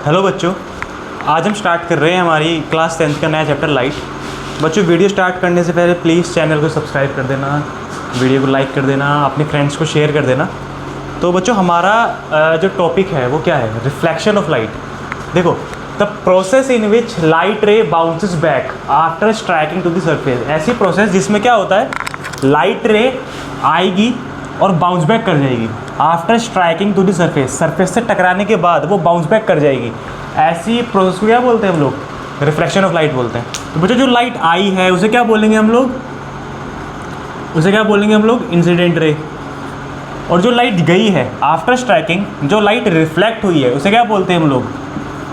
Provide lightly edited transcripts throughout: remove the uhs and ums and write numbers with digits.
Hello बच्चों, आज हम स्टार्ट कर रहे हैं हमारी क्लास 10th का नया चैप्टर लाइट। बच्चों, वीडियो स्टार्ट करने से पहले प्लीज़ चैनल को सब्सक्राइब कर देना, वीडियो को लाइक कर देना, अपने फ्रेंड्स को शेयर कर देना। तो बच्चों, हमारा जो टॉपिक है वो क्या है? Reflection of light. देखो, the process in which light ray bounces back after striking to the surface. ऐसी प्रोसेस जिसमें क्या होता है, लाइट रे आएगी और बाउंस बैक कर जाएगी after striking to the surface. Surface से टकराने के बाद वो बाउंस बैक कर जाएगी। ऐसी प्रोसेस को क्या बोलते हैं हम लोग? रिफ्लेक्शन ऑफ लाइट बोलते हैं। तो बच्चों, जो लाइट आई है उसे क्या बोलेंगे हम लोग? उसे क्या बोलेंगे हम लोग? Incident ray. और जो लाइट गई है आफ्टर स्ट्राइकिंग, जो लाइट रिफ्लेक्ट हुई है उसे क्या बोलते हैं हम लोग?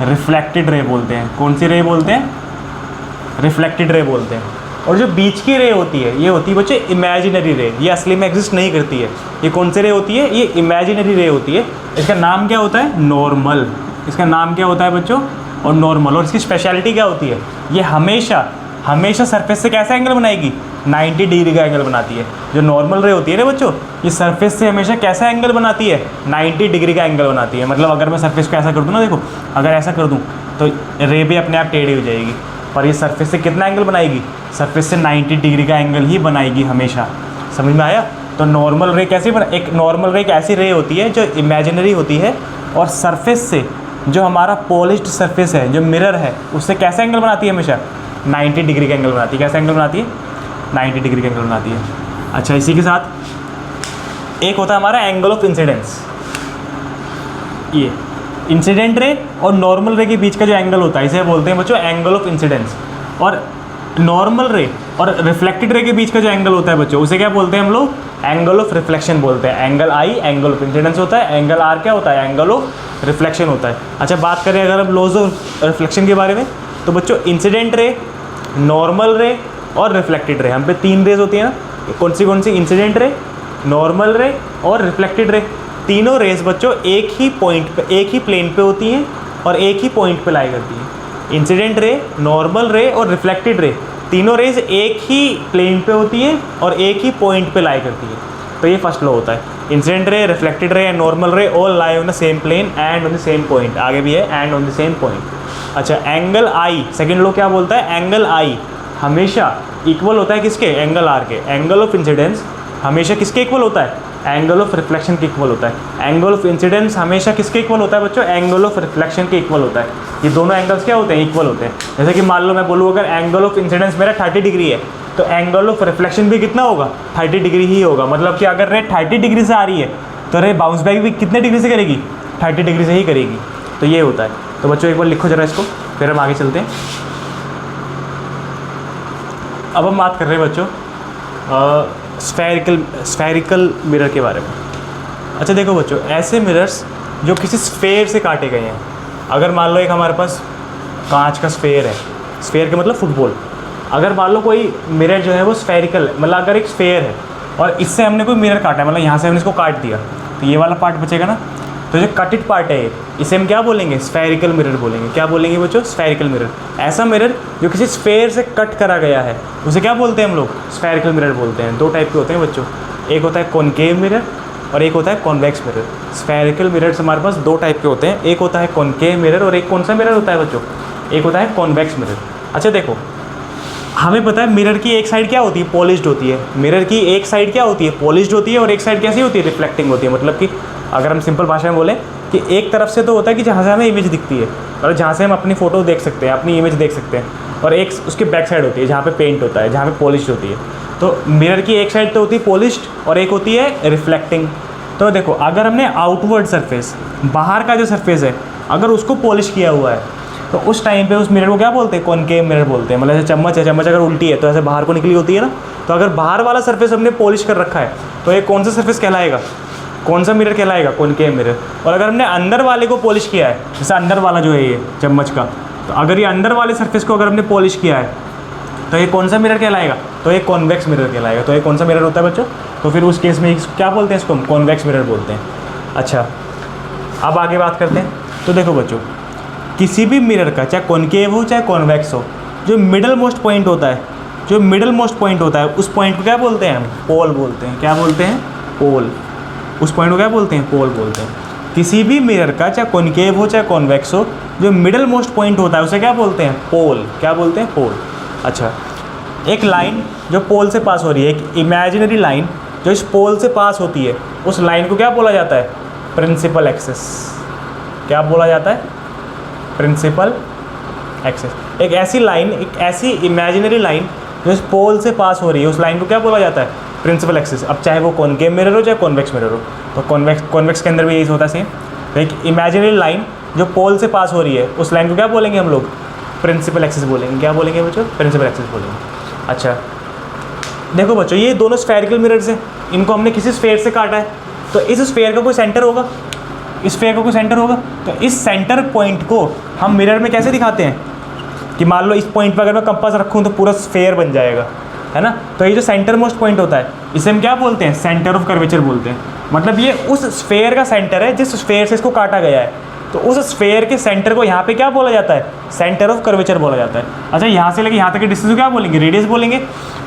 रिफ्लेक्टेड रे बोलते हैं। कौन सी रे बोलते हैं? रिफ्लेक्टेड रे बोलते हैं। और जो बीच की रे होती है, ये होती है बच्चे इमेजिनरी रे। ये असली में एग्जिस्ट नहीं करती है। ये कौन सी रे होती है? ये इमेजिनरी रे होती है। इसका नाम क्या होता है? नॉर्मल। इसका नाम क्या होता है बच्चों? और नॉर्मल। और इसकी स्पेशलिटी क्या होती है? ये हमेशा सरफेस से कैसा एंगल बनाएगी? 90 डिग्री का एंगल बनाती है। जो नॉर्मल रे होती है ना बच्चों, ये सरफेस से हमेशा कैसा एंगल बनाती है? 90 डिग्री का एंगल बनाती है। मतलब अगर मैं सरफेस को ऐसा कर दूँ ना, देखो, अगर ऐसा कर दूँ तो रे भी अपने आप टेढ़ी हो जाएगी। पर ये सरफेस से कितना एंगल बनाएगी? सरफेस से 90 डिग्री का एंगल ही बनाएगी हमेशा। समझ में आया? तो नॉर्मल रे कैसी एक नॉर्मल रे एक ऐसी रे होती है जो इमेजिनरी होती है और सरफेस से जो हमारा पॉलिश्ड सरफेस है, जो मिरर है, उससे कैसा एंगल बनाती है? हमेशा 90 डिग्री का एंगल बनाती है। कैसा एंगल बनाती है? 90 डिग्री का एंगल बनाती है। अच्छा, इसी के साथ एक होता है हमारा एंगल ऑफ इंसिडेंस। ये इंसिडेंट रे और नॉर्मल रे के बीच का जो एंगल होता है इसे बोलते हैं बच्चों एंगल ऑफ इंसिडेंस। और नॉर्मल रे और रिफ्लेक्टेड रे के बीच का जो एंगल होता है बच्चों, उसे क्या बोलते हैं हम लोग? एंगल ऑफ रिफ्लेक्शन बोलते हैं। Angle I angle of incidence होता है, एंगल आर क्या होता है? एंगल ऑफ रिफ्लेक्शन होता है। अच्छा, बात करें अगर हम लॉज ऑफ रिफ्लेक्शन के बारे में, तो बच्चों इंसिडेंट रे, नॉर्मल रे और रिफ्लेक्टेड रे, हम पे 3 रेज होती हैं ना। कौन सी? इंसिडेंट रे, नॉर्मल रे और रिफ्लेक्टेड रे। तीनों रेज बच्चों एक ही पॉइंट पे, एक ही प्लेन पे होती हैं और एक ही पॉइंट पे लाई करती हैं। इंसिडेंट रे, नॉर्मल रे और रिफ्लेक्टेड रे, तीनों रेज एक ही प्लेन पे होती हैं और एक ही पॉइंट पे लाई करती है। तो ये फर्स्ट लॉ होता है। Incident ray, reflected ray and normal ray all lie on the same plane and on the same point. आगे भी है and on the same point. अच्छा, एंगल आई, सेकेंड लॉ क्या बोलता है? एंगल आई हमेशा इक्वल होता है किसके? एंगल आर के। एंगल ऑफ इंसिडेंस हमेशा किसके इक्वल होता है? एंगल ऑफ रिफ्लेक्शन के इक्वल होता है। एंगल ऑफ इंसिडेंस हमेशा किसके इक्वल होता है बच्चों? एंगल ऑफ रिफ्लेक्शन के इक्वल होता है। ये दोनों एंगल्स क्या होते हैं? इक्वल होते हैं। जैसे कि मान लो मैं बोलूँ अगर एंगल ऑफ इंसिडेंस मेरा 30 डिग्री है तो एंगल ऑफ रिफ्लेक्शन भी कितना होगा? 30 डिग्री ही होगा। मतलब कि अगर रे 30 डिग्री से आ रही है तो रे बाउंस बैक भी कितने डिग्री से करेगी? 30 डिग्री से ही करेगी। तो ये होता है। तो बच्चों एक बार लिखो जरा इसको, फिर हम आगे चलते हैं। अब हम बात कर रहे हैं बच्चों स्फेरिकल मिरर के बारे में। अच्छा देखो बच्चों, ऐसे मिरर्स जो किसी स्फेयर से काटे गए हैं। अगर मान लो एक हमारे पास कांच का स्फेयर है, स्फेयर का मतलब फुटबॉल। अगर मान लो कोई मिरर जो है वो स्फेरिकल, मतलब अगर एक स्फेयर है और इससे हमने कोई मिरर काटा है, मतलब यहाँ से हमने इसको काट दिया तो ये वाला पार्ट बचेगा ना। तो जो कटेड पार्ट है इसे हम क्या बोलेंगे? स्फेरिकल मिरर बोलेंगे। क्या बोलेंगे बच्चों? Spherical mirror. ऐसा मिरर जो किसी स्फेयर से कट करा गया है उसे क्या बोलते हैं हम लोग? स्फेरिकल मिरर बोलते हैं। 2 टाइप के होते हैं बच्चों, एक होता है कॉनकेव मिरर और एक होता है कॉन्वेक्स मिरर। स्फेरिकल मिरर्स हमारे पास 2 टाइप के होते हैं, एक होता है कॉनकेव मिरर और एक कौन सा मिरर होता है बच्चों? एक होता है कॉन्वेक्स मिरर। अच्छा देखो, हमें पता है मिरर की एक साइड क्या होती है? पॉलिश्ड होती है। मिरर की एक साइड क्या होती है? पॉलिश्ड होती है और एक साइड कैसी होती है? रिफ्लेक्टिंग होती है। मतलब कि अगर हम सिंपल भाषा में बोलें कि एक तरफ से तो होता है कि जहाँ से हमें इमेज दिखती है और जहाँ से हम अपनी फ़ोटो देख सकते हैं, अपनी इमेज देख सकते हैं, और एक उसकी बैक साइड होती है जहाँ पे पेंट होता है, जहाँ पे पॉलिश होती है। तो मिरर की एक साइड तो होती है पॉलिश्ड और एक होती है रिफ्लेक्टिंग। तो देखो, अगर हमने आउटवर्ड सरफेस, बाहर का जो सरफेस है, अगर उसको पॉलिश किया हुआ है तो उस टाइम पे उस मिरर को क्या बोलते हैं? कॉनकेव मिरर बोलते हैं। मतलब जैसे चम्मच है, चम्मच अगर उल्टी है तो ऐसे बाहर को निकली होती है ना। तो अगर बाहर वाला सरफेस हमने पॉलिश कर रखा है तो ये कौन सा सरफेस कहलाएगा? कौन सा मिरर कहलाएगा? Concave mirror. और अगर हमने अंदर वाले को पॉलिश किया है, जैसे अंदर वाला जो है ये चम्मच का, तो अगर ये अंदर वाले सरफेस को अगर हमने पॉलिश किया है तो ये कौन सा मिरर कहलाएगा? तो ये कॉन्वेक्स मिरर कहलाएगा। तो ये कौन सा मिरर होता है बच्चों? तो फिर उस केस में क्या बोलते हैं? इसको हम कॉन्वेक्स मिरर बोलते हैं। अच्छा, अब आगे बात करते हैं। तो देखो बच्चों, किसी भी मिरर का, चाहे कॉनकेव हो चाहे कॉन्वेक्स हो, जो मिडल मोस्ट पॉइंट होता है, जो मिडल मोस्ट पॉइंट होता है उस पॉइंट को क्या बोलते हैं? हम पोल बोलते हैं। क्या बोलते हैं? पोल। उस पॉइंट को क्या बोलते हैं? पोल बोलते हैं। किसी भी मिरर का, चाहे कॉनकेव हो चाहे कॉन्वेक्स हो, जो मिडल मोस्ट पॉइंट होता है उसे क्या बोलते हैं? पोल। क्या बोलते हैं? पोल। अच्छा, एक लाइन जो पोल से पास हो रही है, एक इमेजिनरी लाइन जो इस पोल से पास होती है, उस लाइन को क्या बोला जाता है? Principal axis. क्या बोला जाता है? Principal axis. एक ऐसी लाइन, एक ऐसी इमेजिनरी लाइन जो इस पोल से पास हो रही है, उस लाइन को क्या बोला जाता है? Principal axis. अब चाहे वो कॉनकेव मिरर हो चाहे कॉन्वेक्स मिरर हो, तो कॉन्वेक्स के अंदर भी यही होता है सेम। तो एक इमेजिनरी लाइन जो पोल से पास हो रही है, उस लाइन को क्या बोलेंगे हम लोग? प्रिंसिपल एक्सिस बोलेंगे। क्या बोलेंगे बच्चों? प्रिंसिपल एक्सिस बोलेंगे। अच्छा, देखो बच्चों, ये दोनों स्फेरिकल मिरर्स हैं, इनको हमने किसी स्फेयर से काटा है, तो इस स्फेयर का कोई सेंटर होगा, इस स्फेयर का कोई सेंटर होगा। तो इस सेंटर पॉइंट को हम मिरर में कैसे दिखाते हैं कि मान लो इस पॉइंट पर अगर मैं कंपास रखूँ तो पूरा स्फेयर बन जाएगा, है ना। तो ये जो सेंटर मोस्ट पॉइंट होता है, इसे हम क्या बोलते हैं? सेंटर ऑफ कर्वेचर बोलते हैं। मतलब ये उस स्फेयर का सेंटर है जिस स्फेयर से इसको काटा गया है, तो उस स्फेयर के सेंटर को यहाँ पे क्या बोला जाता है? सेंटर ऑफ कर्वेचर बोला जाता है। अच्छा, यहाँ से लेके यहाँ तक के डिस्टेंस को क्या बोलेंगे? रेडियस बोलेंगे।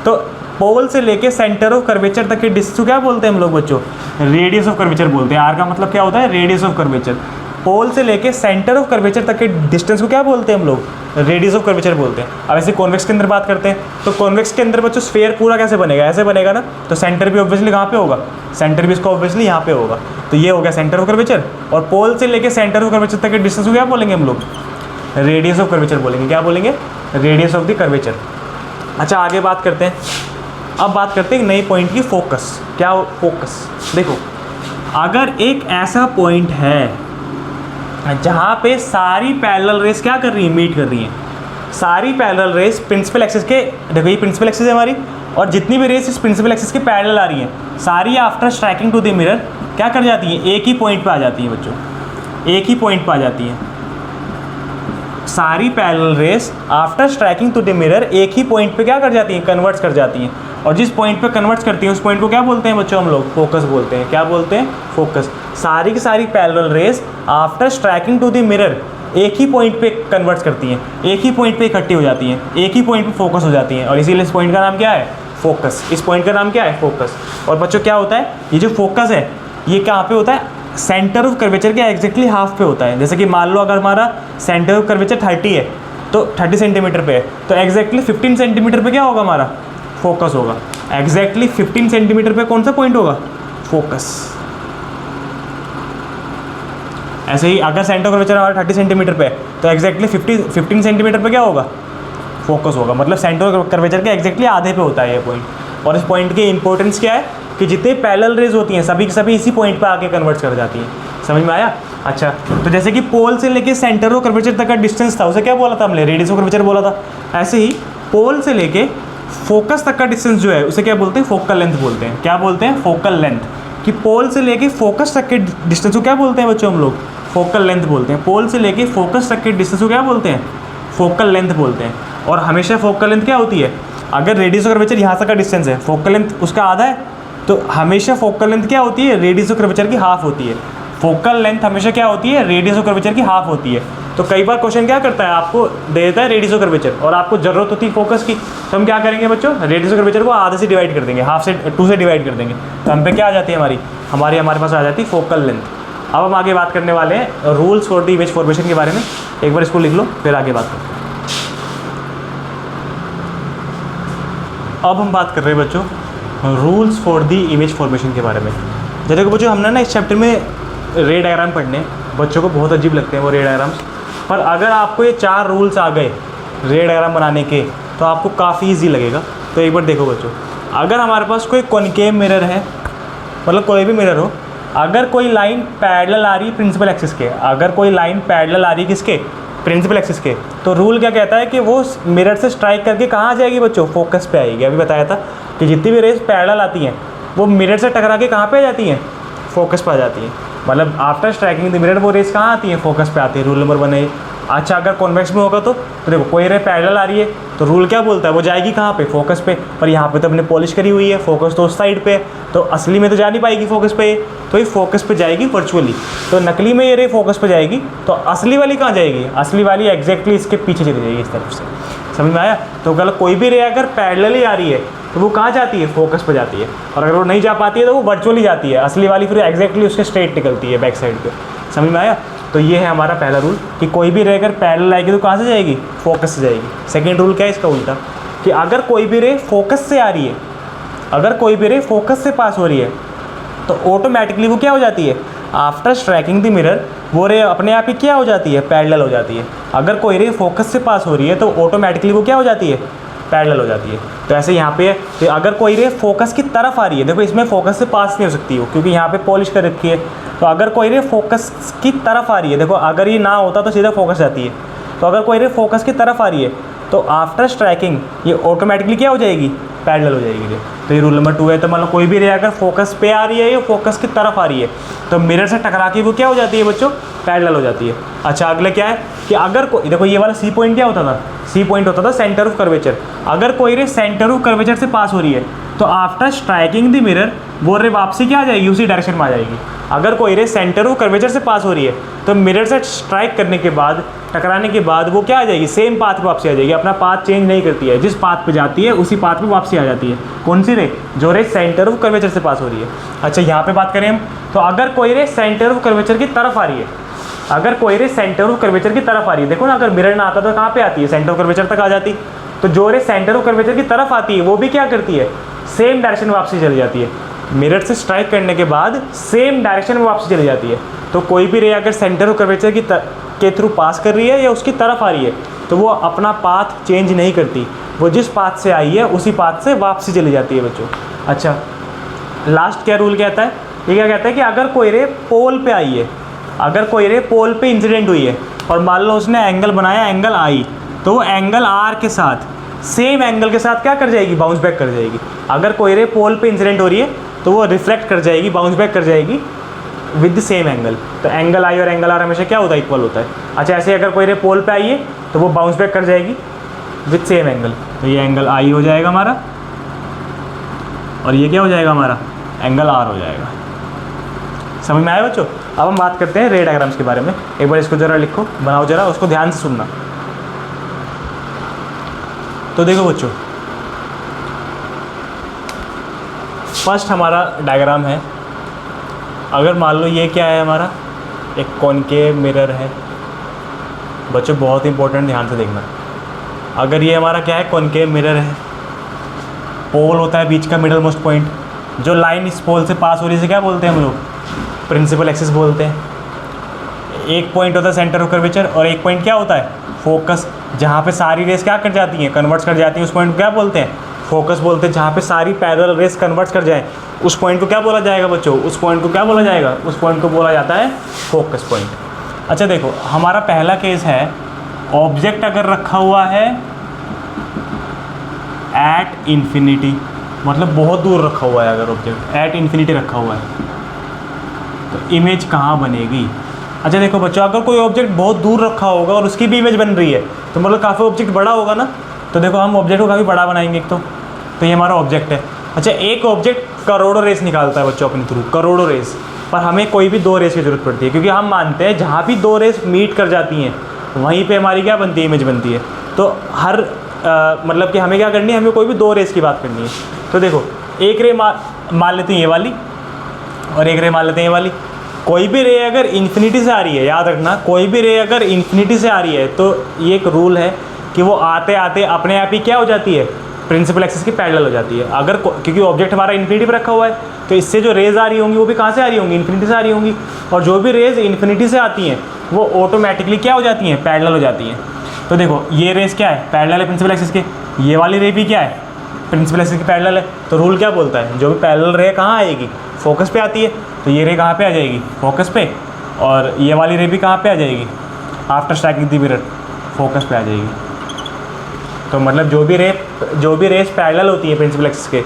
तो पोल से लेके सेंटर ऑफ कर्वेचर तक के डिस्टेंस को क्या बोलते हैं हम लोग बच्चों? रेडियस ऑफ कर्वेचर बोलते हैं। आर का मतलब क्या होता है? Radius of curvature. पोल से लेके सेंटर ऑफ कर्वेचर तक के डिस्टेंस को क्या बोलते हैं हम लोग? रेडियस ऑफ कर्वेचर बोलते हैं। अब ऐसे कॉन्वेक्स के अंदर बात करते हैं, तो कॉन्वेक्स के अंदर बच्चों स्फेयर पूरा कैसे बनेगा? ऐसे बनेगा ना। तो सेंटर भी ऑब्वियसली कहाँ पे होगा? सेंटर भी इसको ऑब्वियसली यहाँ पे होगा। तो ये हो गया सेंटर ऑफ कर्वेचर। और पोल से लेके सेंटर ऑफ कर्वेचर तक के डिस्टेंस को क्या बोलेंगे हम लोग? रेडियस ऑफ कर्वेचर बोलेंगे। क्या बोलेंगे? Radius of the curvature. अच्छा, आगे बात करते हैं। अब बात करते हैं नई पॉइंट की, फोकस। क्या फोकस? देखो, अगर एक ऐसा पॉइंट है जहाँ पे सारी पैरेलल रेस क्या कर रही है? मीट कर रही हैं। सारी पैरेलल रेस प्रिंसिपल एक्सिस के, देखो ये प्रिंसिपल एक्सिस है हमारी, और जितनी भी रेस इस प्रिंसिपल एक्सिस के पैरेलल आ रही हैं, सारी after striking to the mirror क्या कर जाती हैं? एक ही पॉइंट पे आ जाती हैं बच्चों, एक ही पॉइंट पे आ जाती हैं। सारी parallel rays after striking to the mirror एक ही पॉइंट पे क्या कर जाती हैं? कन्वर्ट्स कर जाती हैं। और जिस पॉइंट पे कन्वर्ट्स करती हैं उस पॉइंट को क्या बोलते हैं बच्चों हम लोग? फोकस बोलते हैं। क्या बोलते हैं? फोकस। सारी की सारी parallel rays after striking to the mirror एक ही पॉइंट पे कन्वर्ट्स करती हैं, एक ही पॉइंट पे इकट्ठी हो जाती हैं, एक ही पॉइंट पे फोकस हो जाती हैं, और इसीलिए इस पॉइंट का नाम क्या है? फोकस। इस पॉइंट का नाम क्या है? फोकस। और बच्चों क्या होता है? ये जो फोकस है ये कहाँ पे होता है? सेंटर ऑफ कर्वेचर के एग्जैक्टली हाफ पे होता है। जैसे कि मान लो अगर हमारा सेंटर ऑफ कर्वेचर 30 है, तो 30 सेंटीमीटर पे है, तो एग्जैक्टली 15 सेंटीमीटर पे क्या होगा? हमारा फोकस होगा। एग्जैक्टली 15 सेंटीमीटर पे कौन सा पॉइंट होगा? फोकस। ऐसे ही अगर सेंटर ऑफ कर्वेचर हमारा 30 सेंटीमीटर पे है, तो एग्जैक्टली 15 सेंटीमीटर पे क्या होगा? फोकस होगा। मतलब सेंटर ऑफ कर्वेचर के एग्जैक्टली आधे पे होता है ये पॉइंट। और इस पॉइंट की इंपॉर्टेंस क्या है कि जितने पैरेलल रेज होती हैं सभी की सभी इसी पॉइंट पे आके कन्वर्ट कर जाती हैं। समझ में आया? अच्छा, तो जैसे कि पोल से लेके सेंटर ऑफ कर्वेचर तक का डिस्टेंस था, उसे क्या बोला था हमने? रेडियस ऑफ कर्वेचर बोला था। ऐसे ही पोल से लेके फोकस तक का डिस्टेंस जो है उसे क्या बोलते हैं? फोकल लेंथ बोलते हैं। क्या बोलते हैं? Focal length. कि पोल से लेके फोकस तक के डिस्टेंस को क्या बोलते हैं बच्चों हम लोग? फोकल लेंथ बोलते हैं। पोल से लेके फोकस तक के डिस्टेंस को क्या बोलते हैं? फोकल लेंथ बोलते हैं। और हमेशा फोकल लेंथ क्या होती है? अगर रेडियस ऑफ कर्वेचर यहाँ तक का डिस्टेंस है, फोकल लेंथ उसका आधा है, तो हमेशा फोकल लेंथ क्या होती है? रेडियस ऑफ कर्वेचर की हाफ होती है। फोकल लेंथ हमेशा क्या होती है? रेडियस ऑफ कर्वेचर की हाफ होती है। तो कई बार क्वेश्चन क्या करता है? आपको दे देता है रेडियस ऑफ कर्वेचर और आपको जरूरत होती है फोकस की, तो हम क्या करेंगे बच्चों? रेडियस ऑफ कर्वेचर को आधे से डिवाइड कर देंगे, हाफ से 2 से डिवाइड कर देंगे, तो हम पे क्या आ जाती है? हमारे पास आ जाती है फोकल लेंथ। अब हम आगे बात करने वाले हैं rules for the image formation के बारे में। एक बार इसको लिख लो, फिर आगे बात करते हैं। अब हम बात कर रहे हैं बच्चों rules for the image formation के बारे में। जैसे कि बच्चों हमने ना इस चैप्टर में रे डायग्राम पढ़ने, बच्चों को बहुत अजीब लगते हैं वो रे डायग्राम्स, पर अगर आपको ये 4 रूल्स आ गए रे डायग्राम बनाने के तो आपको काफ़ी ईजी लगेगा। तो एक बार देखो बच्चों, अगर हमारे पास कोई कॉनकेव मिरर है, मतलब कोई भी मिरर हो, अगर कोई लाइन पैरेलल आ रही है प्रिंसिपल एक्सिस के, अगर कोई लाइन पैरेलल आ रही है किसके? प्रिंसिपल एक्सिस के, तो रूल क्या कहता है कि वो मिरर से स्ट्राइक करके कहाँ आ जाएगी बच्चों? फोकस पे आएगी। अभी बताया था कि जितनी भी रेस पैरेलल आती हैं वो मिरर से टकरा के कहाँ पे आ जाती हैं? फोकस पे आ जाती हैं। मतलब आफ्टर स्ट्राइकिंग द मिरर वो रेस कहाँ आती है? फोकस पे आती है। रूल नंबर 1 है। अच्छा, अगर कॉन्वेक्स में होगा तो देखो कोई रे पैरेलल आ रही है तो रूल क्या बोलता है? वो जाएगी कहाँ पे? फोकस पे। पर यहाँ पे तो हमने पॉलिश करी हुई है, फोकस तो उस साइड पे है, तो असली में तो जा नहीं पाएगी फोकस पे, तो ये फोकस पे जाएगी वर्चुअली। तो नकली में ये रे फोकस पे जाएगी, तो असली वाली कहाँ जाएगी? असली वाली एग्जैक्टली इसके पीछे चली जाएगी, इस तरफ से। समझ में आया? तो अगर कोई भी रे अगर पैरेलल ही आ रही है तो वो कहाँ जाती है, फोकस पे जाती है। और अगर वो नहीं जा पाती है तो वो वर्चुअली जाती है, असली वाली फिर एग्जैक्टली उसके स्ट्रेट निकलती है बैक साइड पे। समझ में आया। तो ये है हमारा पहला रूल कि कोई भी रे अगर पैरेलल आएगी तो कहाँ से जाएगी, फोकस से जाएगी। सेकेंड रूल क्या है इसका उल्टा, कि अगर कोई भी रे फोकस से आ रही है, अगर कोई भी रे फोकस से पास हो रही है तो ऑटोमेटिकली वो क्या हो जाती है, आफ्टर स्ट्राइकिंग द मिरर वो रे अपने आप ही क्या हो जाती है, पैरेलल हो जाती है। अगर कोई रे फोकस से पास हो रही है तो ऑटोमेटिकली वो क्या हो जाती है, पैरेलल हो जाती है। तो ऐसे यहाँ पे तो अगर कोई रे फोकस की तरफ आ रही है, देखो इसमें फोकस से पास नहीं हो सकती हो क्योंकि यहाँ पे पॉलिश कर रखी है। तो अगर कोई रे फोकस की तरफ आ रही है, देखो अगर ये ना होता तो सीधा फोकस जाती है। तो अगर कोई रे फोकस की तरफ आ रही है तो आफ्टर स्ट्राइकिंग ये ऑटोमेटिकली क्या हो जाएगी, पैरेलल हो जाएगी रे। तो ये रूल नंबर 2 है। तो मतलब कोई भी रे अगर फोकस पे आ रही है या फोकस की तरफ आ रही है तो मिरर से टकरा के वो क्या हो जाती है बच्चों, पैरेलल हो जाती है। अच्छा अगले क्या है कि अगर कोई, देखो ये वाला सी पॉइंट क्या होता था, सी पॉइंट होता था सेंटर ऑफ कर्वेचर। अगर कोई रे सेंटर ऑफ कर्वेचर से पास हो रही है तो आफ्टर स्ट्राइकिंग द मिरर वो रे वापसी क्या आ जाएगी, उसी डायरेक्शन में आ जाएगी। अगर कोई रे सेंटर ऑफ कर्वेचर से पास हो रही है तो मिरर से स्ट्राइक करने के बाद, टकराने के बाद वो क्या आ जाएगी, सेम पाथ पे वापसी आ जाएगी। अपना पाथ चेंज नहीं करती है, जिस पाथ पे जाती है उसी पाथ पे वापसी आ जाती है। कौन सी रे, जो रे सेंटर ऑफ कर्वेचर से पास हो रही है। अच्छा यहाँ पे बात करें हम, तो अगर कोई रे सेंटर ऑफ कर्वेचर की तरफ आ रही है, अगर कोई रे सेंटर ऑफ कर्वेचर की तरफ आ रही है, देखो ना अगर मिरर ना आता तो कहाँ पे आती है, सेंटर ऑफ कर्वेचर तक आ जाती। तो जो रे सेंटर ऑफ कर्वेचर की तरफ आती है वो भी क्या करती है, सेम डायरेक्शन में वापसी चली जाती है। मिरर से स्ट्राइक करने के बाद सेम डायरेक्शन में वापसी चली जाती है। तो कोई भी रे अगर सेंटर ऑफ कर्वेचर के थ्रू पास कर रही है या उसकी तरफ आ रही है तो वो अपना पाथ चेंज नहीं करती, वो जिस पाथ से आई है उसी पाथ से वापसी चली जाती है बच्चों। अच्छा लास्ट क्या रूल कहता है, ये क्या कहता है कि अगर कोई रे पोल पे आई है, अगर कोई रे पोल पे इंसिडेंट हुई है और मान लो उसने एंगल बनाया एंगल आई, तो वो एंगल आर के साथ सेम एंगल के साथ क्या कर जाएगी, बाउंस बैक कर जाएगी। अगर कोई रे पोल पे इंसिडेंट हो रही है तो वो रिफ्लेक्ट कर जाएगी, बाउंस बैक कर जाएगी विद द सेम एंगल। तो एंगल आई और एंगल आर हमेशा क्या होता है, इक्वल होता है। अच्छा ऐसे अगर कोई रे पोल पे आई है तो वो बाउंस बैक कर जाएगी विद सेम एंगल। तो ये एंगल आई हो जाएगा हमारा और ये क्या हो जाएगा हमारा, एंगल आर हो जाएगा। समझ में आया बच्चों। अब हम बात करते हैं रे डायग्राम्स के बारे में। एक बार इसको ज़रा लिखो, बनाओ ज़रा, उसको ध्यान से सुनना। तो देखो बच्चों, फर्स्ट हमारा डायग्राम है। अगर मान लो ये क्या है हमारा, एक कॉनकेव मिरर है। बच्चों बहुत इंपॉर्टेंट, ध्यान से देखना। अगर ये हमारा क्या है, कॉनकेव मिरर है, पोल होता है बीच का मिडल मोस्ट पॉइंट, जो लाइन इस पोल से पास हो रही है क्या बोलते हैं हम लोग, प्रिंसिपल एक्सिस बोलते हैं। एक पॉइंट होता है सेंटर ऑफ कर्वेचर और एक पॉइंट क्या होता है, फोकस, जहाँ पे सारी रेस क्या कर जाती हैं, कन्वर्ट्स कर जाती हैं। उस पॉइंट को क्या बोलते हैं, फोकस बोलते हैं। जहाँ पे सारी पैरेलल रेस कन्वर्ट्स कर जाए उस पॉइंट को क्या बोला जाएगा बच्चों, उस पॉइंट को क्या बोला जाएगा, उस पॉइंट को बोला जाता है फोकस पॉइंट। अच्छा देखो हमारा पहला केस है, ऑब्जेक्ट अगर रखा हुआ है एट इन्फिनिटी, मतलब बहुत दूर रखा हुआ है। अगर ऑब्जेक्ट एट इन्फिनिटी रखा हुआ है तो इमेज कहाँ बनेगी। अच्छा देखो बच्चों, अगर कोई ऑब्जेक्ट बहुत दूर रखा होगा और उसकी भी इमेज बन रही है तो मतलब काफ़ी ऑब्जेक्ट बड़ा होगा ना। तो देखो हम ऑब्जेक्ट को काफ़ी बड़ा बनाएंगे एक तो ये हमारा ऑब्जेक्ट है। अच्छा एक ऑब्जेक्ट करोड़ों रेस निकालता है बच्चों अपने थ्रू, करोड़ों रेस, पर हमें कोई भी 2 रेस की ज़रूरत पड़ती है, क्योंकि हम मानते हैं जहाँ भी 2 रेस मीट कर जाती हैं वहीं पे हमारी क्या बनती है, इमेज बनती है। तो हर मतलब कि हमें क्या करनी है, हमें कोई भी 2 रेस की बात करनी है। तो देखो एक रे मान लेते हैं ये वाली और एक रे मान लेते हैं ये वाली। कोई भी रे अगर इन्फिनिटी से आ रही है, याद रखना, कोई भी रे अगर इन्फिनिटी से आ रही है तो ये एक रूल है कि वो आते आते अपने आप ही क्या हो जाती है, प्रिंसिपल एक्सिस की पैरेलल हो जाती है। अगर क्योंकि ऑब्जेक्ट हमारा इन्फिनिटी पर रखा हुआ है तो इससे जो रेज आ रही होंगी वो भी कहाँ से आ रही होंगी, इन्फिनिटी से आ रही होंगी। और जो भी रेज इन्फिनिटी से आती हैं वो ऑटोमेटिकली क्या हो जाती हैं, पैरेलल हो जाती हैं। तो देखो ये रेस क्या है, पैरेलल है प्रिंसिपल एक्सिस के, ये वाली रे भी क्या है, प्रिंसिपल एक्सिस की पैरेलल है। तो रूल क्या बोलता है, जो भी पैरेलल रे कहाँ आएगी, फोकस पे आती है। तो ये रे कहाँ पे आ जाएगी, फोकस पे, और ये वाली रे भी कहाँ पे आ जाएगी, after striking the mirror, focus पे आ जाएगी। तो मतलब जो भी रेस पैरेलल होती है प्रिंसिपल एक्सिस के,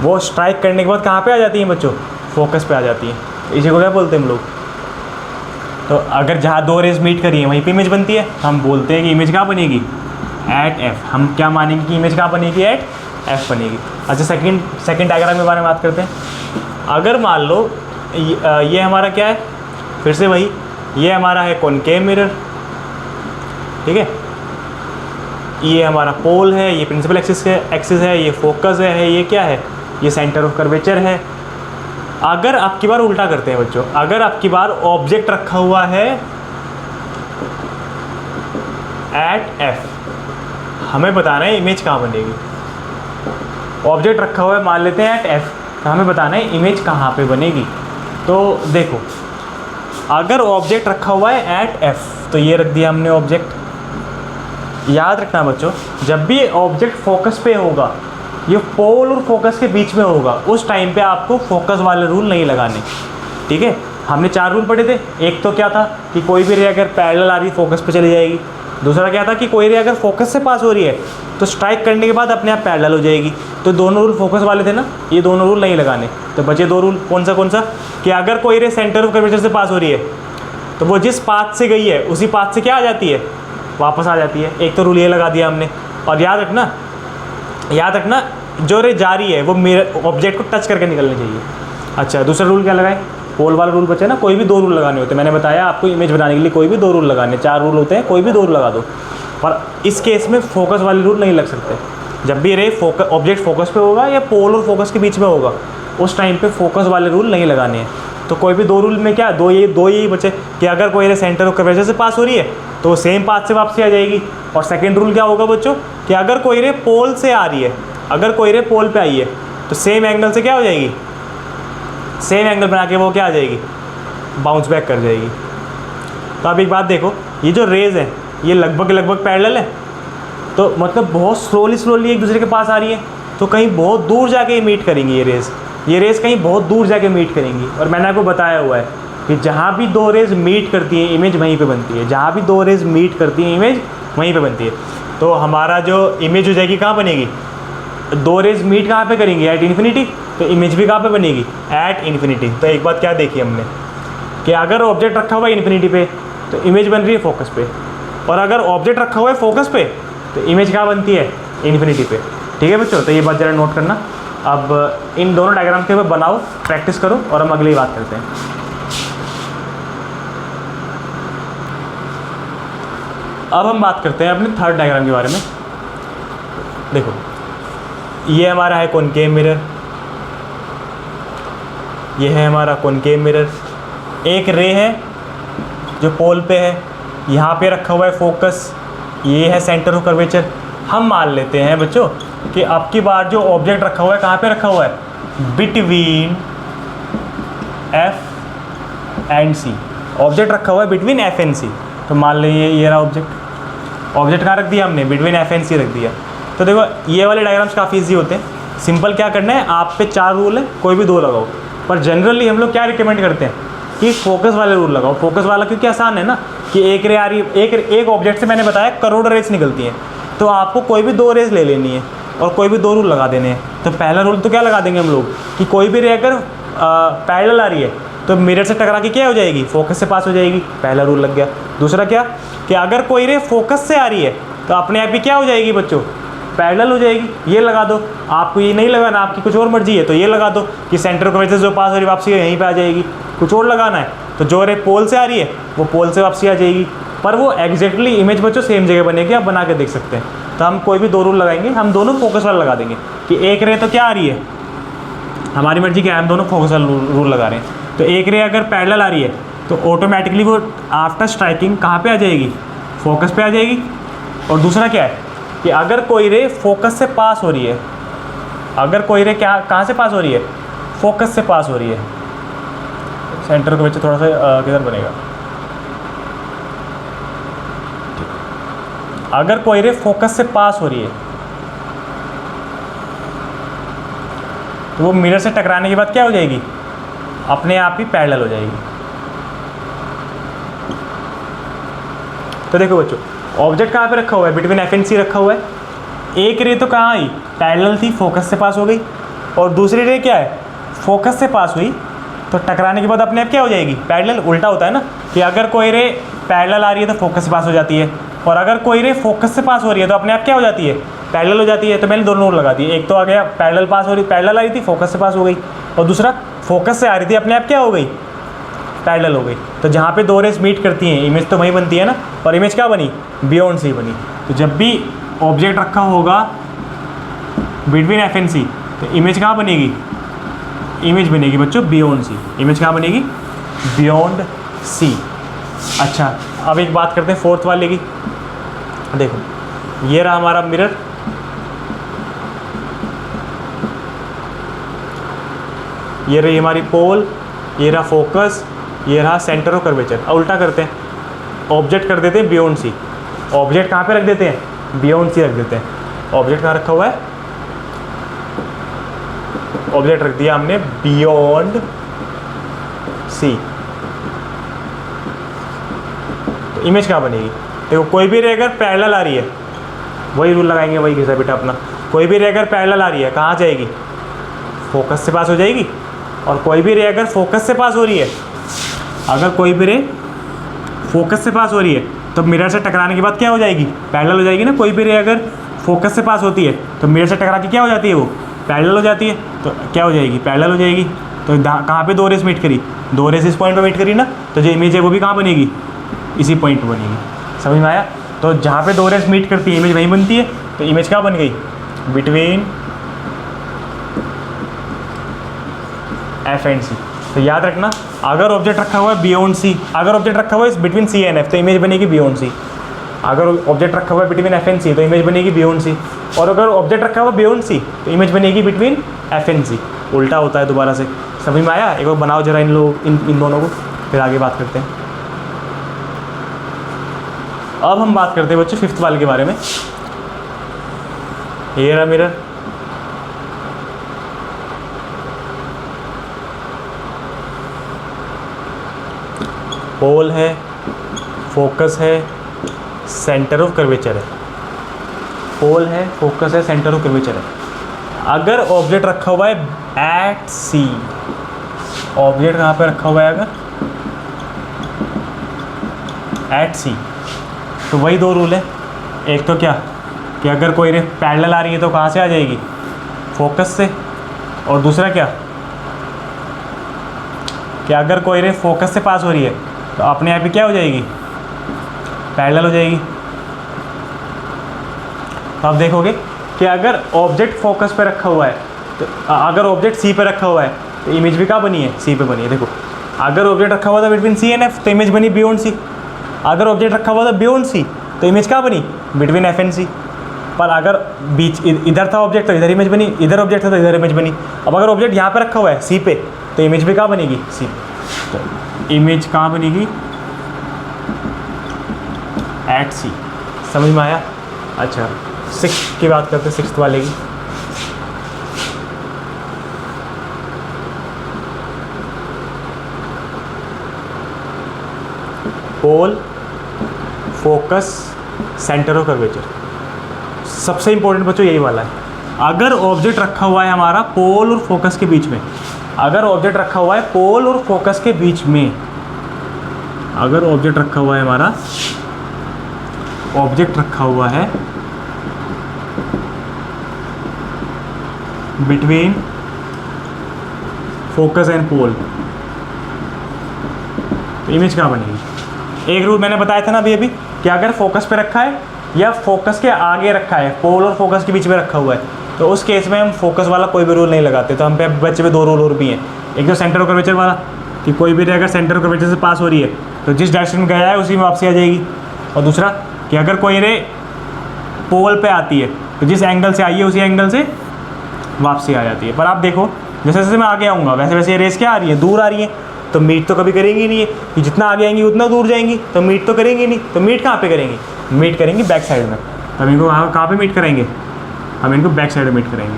वो स्ट्राइक करने के बाद कहाँ पे आ जाती हैं बच्चों, फोकस पे आ जाती हैं। इसी को क्या बोलते हैं हम लोग। तो अगर जहाँ 2 रेस मीट करिए वहीं पे इमेज बनती है, हम बोलते हैं कि इमेज कहाँ बनेगी, एट एफ। हम क्या मानेंगे कि इमेज कहाँ बनेगी, एट एफ बनेगी। अच्छा सेकंड डायग्राम के बारे में बात करते हैं। अगर मान लो ये हमारा क्या है, फिर से वही, ये हमारा है कॉनकेव मिरर, ठीक है। ये हमारा पोल है, ये प्रिंसिपल एक्सिस है, ये फोकस है, ये क्या है, ये सेंटर ऑफ कर्वेचर है। अगर आपकी बार उल्टा करते हैं बच्चों, अगर आपकी बार ऑब्जेक्ट रखा हुआ है एट एफ, हमें बताना है इमेज कहाँ बनेगी। ऑब्जेक्ट रखा हुआ है मान लेते हैं एट एफ, तो हमें बताना है इमेज कहाँ पे बनेगी। तो देखो, अगर ऑब्जेक्ट रखा हुआ है एट एफ, तो ये रख दिया हमने ऑब्जेक्ट। याद रखना बच्चों, जब भी ऑब्जेक्ट फोकस पे होगा, ये पोल और फोकस के बीच में होगा, उस टाइम पे आपको फोकस वाले रूल नहीं लगाने, ठीक है। हमने 4 रूल पढ़े थे। एक तो क्या था कि कोई भी रे अगर पैरेलल आ रही फोकस पे चली जाएगी। दूसरा क्या था कि कोई रे अगर फोकस से पास हो रही है तो स्ट्राइक करने के बाद अपने आप पैरेलल हो जाएगी। तो दोनों रूल फोकस वाले थे ना, ये दोनों रूल नहीं लगाने। तो बचे 2 रूल, कौन सा कि अगर कोई रे सेंटर ऑफ कर्वेचर से पास हो रही है तो वो जिस पाथ से गई है उसी पाथ से क्या आ जाती है, वापस आ जाती है। एक तो रूल ये लगा दिया हमने। और याद रखना जो रे जा रही है वो मेरे ऑब्जेक्ट को टच करके निकलनी चाहिए। अच्छा, दूसरा रूल क्या लगाए, पोल वाला रूल बचे ना, कोई भी 2 रूल लगाने होते हैं। मैंने बताया आपको इमेज बनाने के लिए कोई भी 2 रूल लगाने, 4 रूल होते हैं, कोई भी 2 रूल लगा दो। पर इस केस में फोकस वाले रूल नहीं लग सकते। जब भी रे ऑब्जेक्ट फोकस पे होगा या पोल और फोकस के बीच में होगा, उस टाइम पे फोकस वाले रूल नहीं लगाने हैं। तो कोई भी 2 रूल में क्या, दो यही बचे कि अगर कोई रे सेंटर ऑफ कर्वेचर से पास हो रही है तो वो सेम पाथ से वापसी आ जाएगी। और सेकेंड रूल क्या होगा बच्चों कि अगर कोई रे पोल से आ रही है, अगर कोई रे पोल पे आई है तो सेम एंगल से क्या हो जाएगी, सेम एंगल बना के वो क्या आ जाएगी, बाउंस बैक कर जाएगी। तो अब एक बात देखो, ये जो रेज है ये लगभग पैरेलल है, तो मतलब बहुत स्लोली एक दूसरे के पास आ रही है, तो कहीं बहुत दूर जाके मीट करेंगी ये रेज कहीं बहुत दूर जाके मीट करेंगी। और मैंने आपको बताया हुआ है कि जहाँ भी 2 रेज मीट करती हैं इमेज वहीं पे बनती है, जहाँ भी 2 रेज मीट करती हैं इमेज वहीं पे बनती है। तो हमारा जो इमेज हो जाएगी कहाँ बनेगी, 2 रेज मीट कहाँ पे करेंगी, एट इन्फिनिटी, तो इमेज भी कहाँ पे बनेगी, एट इन्फिनिटी। तो एक बात क्या देखी हमने कि अगर ऑब्जेक्ट रखा हुआ है इन्फिनिटी पे तो इमेज बन रही है फोकस पे, और अगर ऑब्जेक्ट रखा हुआ है फोकस पे तो इमेज कहाँ बनती है, इन्फिनिटी पे। ठीक है बच्चों, तो ये बात ज़रा नोट करना। अब इन दोनों डायग्राम के बनाओ, प्रैक्टिस करो, और हम अगली बात करते हैं। अब हम बात करते हैं अपने थर्ड डायग्राम के बारे में। देखो, ये हमारा है कॉनकेव मिरर, ये है हमारा कॉनकेव मिरर। एक रे है जो पोल पे है, यहाँ पे रखा हुआ है फोकस, ये है सेंटर ऑफ कर्वेचर। हम मान लेते हैं बच्चों कि अब की बार जो ऑब्जेक्ट रखा हुआ है कहाँ पे रखा हुआ है, between F and C. Object रखा हुआ है बिटवीन एफ एंड सी। तो मान लीजिए ये रहा ऑब्जेक्ट कहाँ रख दिया हमने, बिटवीन एफ एंड सी रख दिया। तो देखो, ये वाले डायग्राम्स काफ़ी ईजी होते हैं। सिंपल क्या करना है, आप पे 4 रूल है, कोई भी 2 लगाओ। पर जनरली हम लोग क्या रिकमेंड करते हैं कि फोकस वाले रूल लगाओ। फोकस वाला क्योंकि आसान है ना, कि एक रे आ रही है, एक ऑब्जेक्ट से मैंने बताया करोड़ रेस निकलती हैं, तो आपको कोई भी 2 रेस ले लेनी है और कोई भी 2 रूल लगा देने हैं। तो पहला रूल तो क्या लगा देंगे हम लोग कि कोई भी रे अगर पैरेलल आ रही है तो मिरर से टकरा के क्या हो जाएगी, फोकस से पास हो जाएगी। पहला रूल लग गया। दूसरा क्या कि अगर कोई रे फोकस से आ रही है तो अपने आप ही क्या हो जाएगी बच्चों, पैरेलल हो जाएगी। ये लगा दो। आपको ये नहीं लगाना, आपकी कुछ और मर्जी है तो ये लगा दो कि सेंटर ऑफ कर्वेचर जो पास हो रही है वापसी यहीं पे आ जाएगी। कुछ और लगाना है तो जो रे पोल से आ रही है वो पोल से वापसी आ जाएगी। पर वो एग्जैक्टली इमेज बच्चों सेम जगह बनेगी, आप बना के देख सकते हैं। तो हम कोई भी 2 रूल लगाएंगे, हम दोनों फोकस वाला लगा देंगे कि एक रे तो क्या आ रही है, हमारी मर्जी क्या है, हम दोनों फोकस वाला रूल लगा रहे हैं। तो एक रे अगर पैरेलल आ रही है तो ऑटोमेटिकली वो आफ्टर स्ट्राइकिंग कहाँ पे आ जाएगी, फोकस पे आ जाएगी। और दूसरा क्या है कि अगर कोई रे फोकस से पास हो रही है, अगर कोई रे क्या कहाँ से पास हो रही है, फोकस से पास हो रही है। सेंटर के बच्चे थोड़ा सा किधर बनेगा, अगर कोई रे फोकस से पास हो रही है तो वो मिरर से टकराने के बाद क्या हो जाएगी, अपने आप ही पैरेलल हो जाएगी। तो देखो बच्चों, ऑब्जेक्ट कहाँ पे रखा हुआ है, बिटवीन एफ एंड सी रखा हुआ है। एक रे तो कहाँ आई, पैरेलल थी, फोकस से पास हो गई। और दूसरी रे क्या है, फोकस से पास हुई तो टकराने के बाद अपने आप क्या हो जाएगी, पैरेलल। उल्टा होता है ना कि अगर कोई रे पैरेलल आ रही है तो फोकस से पास हो जाती है, और अगर कोई रे फोकस से पास हो रही है तो अपने आप क्या हो जाती है, पैरेलल हो जाती है। तो मैंने दोनों लगा दिए। एक तो आ गया पैरेलल पास हो रही, पैरेलल आ रही थी, फोकस से पास हो गई। और दूसरा फोकस से आ रही थी, अपने आप क्या हो गई, पैरेलल हो गई। तो जहाँ पे 2 रेस मीट करती हैं इमेज तो वहीं बनती है ना, और इमेज क्या बनी, बियॉन्ड सी बनी। तो जब भी ऑब्जेक्ट रखा होगा बिटवीन एफ एंड सी, तो इमेज कहाँ बनेगी? इमेज बनेगी बच्चों बियॉन्ड सी। इमेज कहाँ बनेगी? Beyond C. अच्छा, अब एक बात करते हैं फोर्थ वाले की। देखो ये रहा हमारा मिरर, ये रही हमारी पोल, ये रहा फोकस, ये रहा सेंटर ऑफ कर्वेचर। अब उल्टा करते हैं, ऑब्जेक्ट कर देते हैं बियॉन्ड सी। ऑब्जेक्ट कहाँ पे रख देते हैं? बियॉन्ड सी रख देते हैं। ऑब्जेक्ट कहाँ रखा हुआ है? ऑब्जेक्ट रख दिया हमने बियॉन्ड सी। तो इमेज कहाँ बनेगी? देखो कोई भी रे अगर पैरेलल आ रही है, वही रूल लगाएंगे, वही घिसा बेटा अपना। कोई भी रे अगर पैरेलल आ रही है कहाँ जाएगी? फोकस से पास हो जाएगी। और कोई भी रे अगर फोकस से पास हो रही है, अगर कोई भी रे फोकस से पास हो रही है तो मिरर से टकराने के बाद क्या हो जाएगी? पैरेलल हो जाएगी ना। कोई भी रे अगर फोकस से पास होती है तो मिरर से टकरा के क्या हो जाती है? वो पैरेलल हो जाती है। तो क्या हो जाएगी? पैरेलल हो जाएगी। तो कहाँ पे दो रेस मीट करी? दो रेस इस पॉइंट पे मीट करी ना, तो जो इमेज है वो भी कहाँ बनेगी? इसी पॉइंट पे बनेगी। समझ में आया? तो जहाँ पे दो रेस मीट करती है इमेज वहीं बनती है। तो इमेज कहाँ बन गई? बिटवीन एफ एंड सी। तो याद रखना, अगर ऑब्जेक्ट रखा हुआ है बियॉन्ड सी, अगर ऑब्जेक्ट रखा हुआ है बिटवीन सी एंड एफ, तो इमेज बनेगी बियॉन्ड सी। अगर ऑब्जेक्ट रखा हुआ है बिटवीन एफ एंड सी, तो इमेज बनेगी बियॉन्ड सी। और अगर ऑब्जेक्ट रखा हुआ है बियॉन्ड सी, तो इमेज बनेगी बिटवीन एफ एंड सी। उल्टा होता है दोबारा से। समझ में आया? एक बार बनाओ जरा इन दोनों को, फिर आगे बात करते हैं। अब हम बात करते हैं बच्चों फिफ्थ वाले के बारे में। ये रहा मिरर, पोल है, फोकस है, सेंटर ऑफ कर्वेचर है। पोल है, फोकस है, सेंटर ऑफ कर्वेचर है। अगर ऑब्जेक्ट रखा हुआ है एट सी, ऑब्जेक्ट कहाँ पे रखा हुआ है? अगर एट सी, तो वही दो रूल है। एक तो क्या कि अगर कोई रे पैरेलल आ रही है तो कहाँ से आ जाएगी? फोकस से। और दूसरा क्या कि अगर कोई रे फोकस से पास हो रही है तो अपने आप ही क्या हो जाएगी? पैरेलल हो जाएगी। तो आप देखोगे कि अगर ऑब्जेक्ट फोकस पे रखा हुआ है, तो अगर ऑब्जेक्ट सी पे रखा हुआ है तो इमेज भी कहाँ बनी है? सी पे बनी है। देखो अगर ऑब्जेक्ट रखा हुआ था बिटवीन सी एंड एफ, तो इमेज बनी बियॉन्ड सी। अगर ऑब्जेक्ट रखा हुआ था बियॉन्ड सी, तो इमेज कहाँ बनी? बिटवीन एफ एंड सी। पर अगर बीच इधर था ऑब्जेक्ट तो इधर इमेज बनी, इधर ऑब्जेक्ट था तो इधर इमेज बनी। अब अगर ऑब्जेक्ट यहाँ पे रखा हुआ है सी पे, तो इमेज भी कहाँ बनेगी? सी। तो इमेज कहाँ बनेगी? एट सी। समझ में आया? अच्छा, सिक्स्थ की बात करते हैं, सिक्स्थ वाले की। पोल, फोकस, सेंटर ऑफ कर्वेचर। सबसे इंपॉर्टेंट बच्चों यही वाला है। अगर ऑब्जेक्ट रखा हुआ है हमारा पोल और फोकस के बीच में, अगर ऑब्जेक्ट रखा हुआ है पोल और फोकस के बीच में, अगर ऑब्जेक्ट रखा हुआ है हमारा, ऑब्जेक्ट रखा हुआ है बिटवीन फोकस एंड पोल, तो इमेज कहाँ बनेगी? एक रूल मैंने बताया था ना अभी कि अगर फोकस पे रखा है या फोकस के आगे रखा है, पोल और फोकस के बीच में रखा हुआ है, तो उस केस में हम फोकस वाला कोई भी रूल नहीं लगाते। तो हम पे बच्चे में दो रूल और भी हैं। एक तो सेंटर ऑफ कर्वेचर वाला कि कोई भी रे अगर सेंटर ऑफ कर्वेचर से पास हो रही है तो जिस डायरेक्शन में गया है उसी में वापसी आ जाएगी। और दूसरा कि अगर कोई रे पोल पे आती है तो जिस एंगल से आई है उसी एंगल से वापसी आ जाती है। पर आप देखो जैसे जैसे मैं आगे आऊँगा वैसे वैसे ये रेस क्या आ रही है? दूर आ रही है। तो मीट तो कभी करेंगी नहीं है कि जितना आगे आएंगी उतना दूर जाएंगी, तो मीट तो करेंगी नहीं। तो मीट कहाँ पे करेंगी? मीट करेंगी बैक साइड में। तो हम इनको कहाँ पे मीट करेंगे? हम इनको बैक साइड में मीट करेंगे।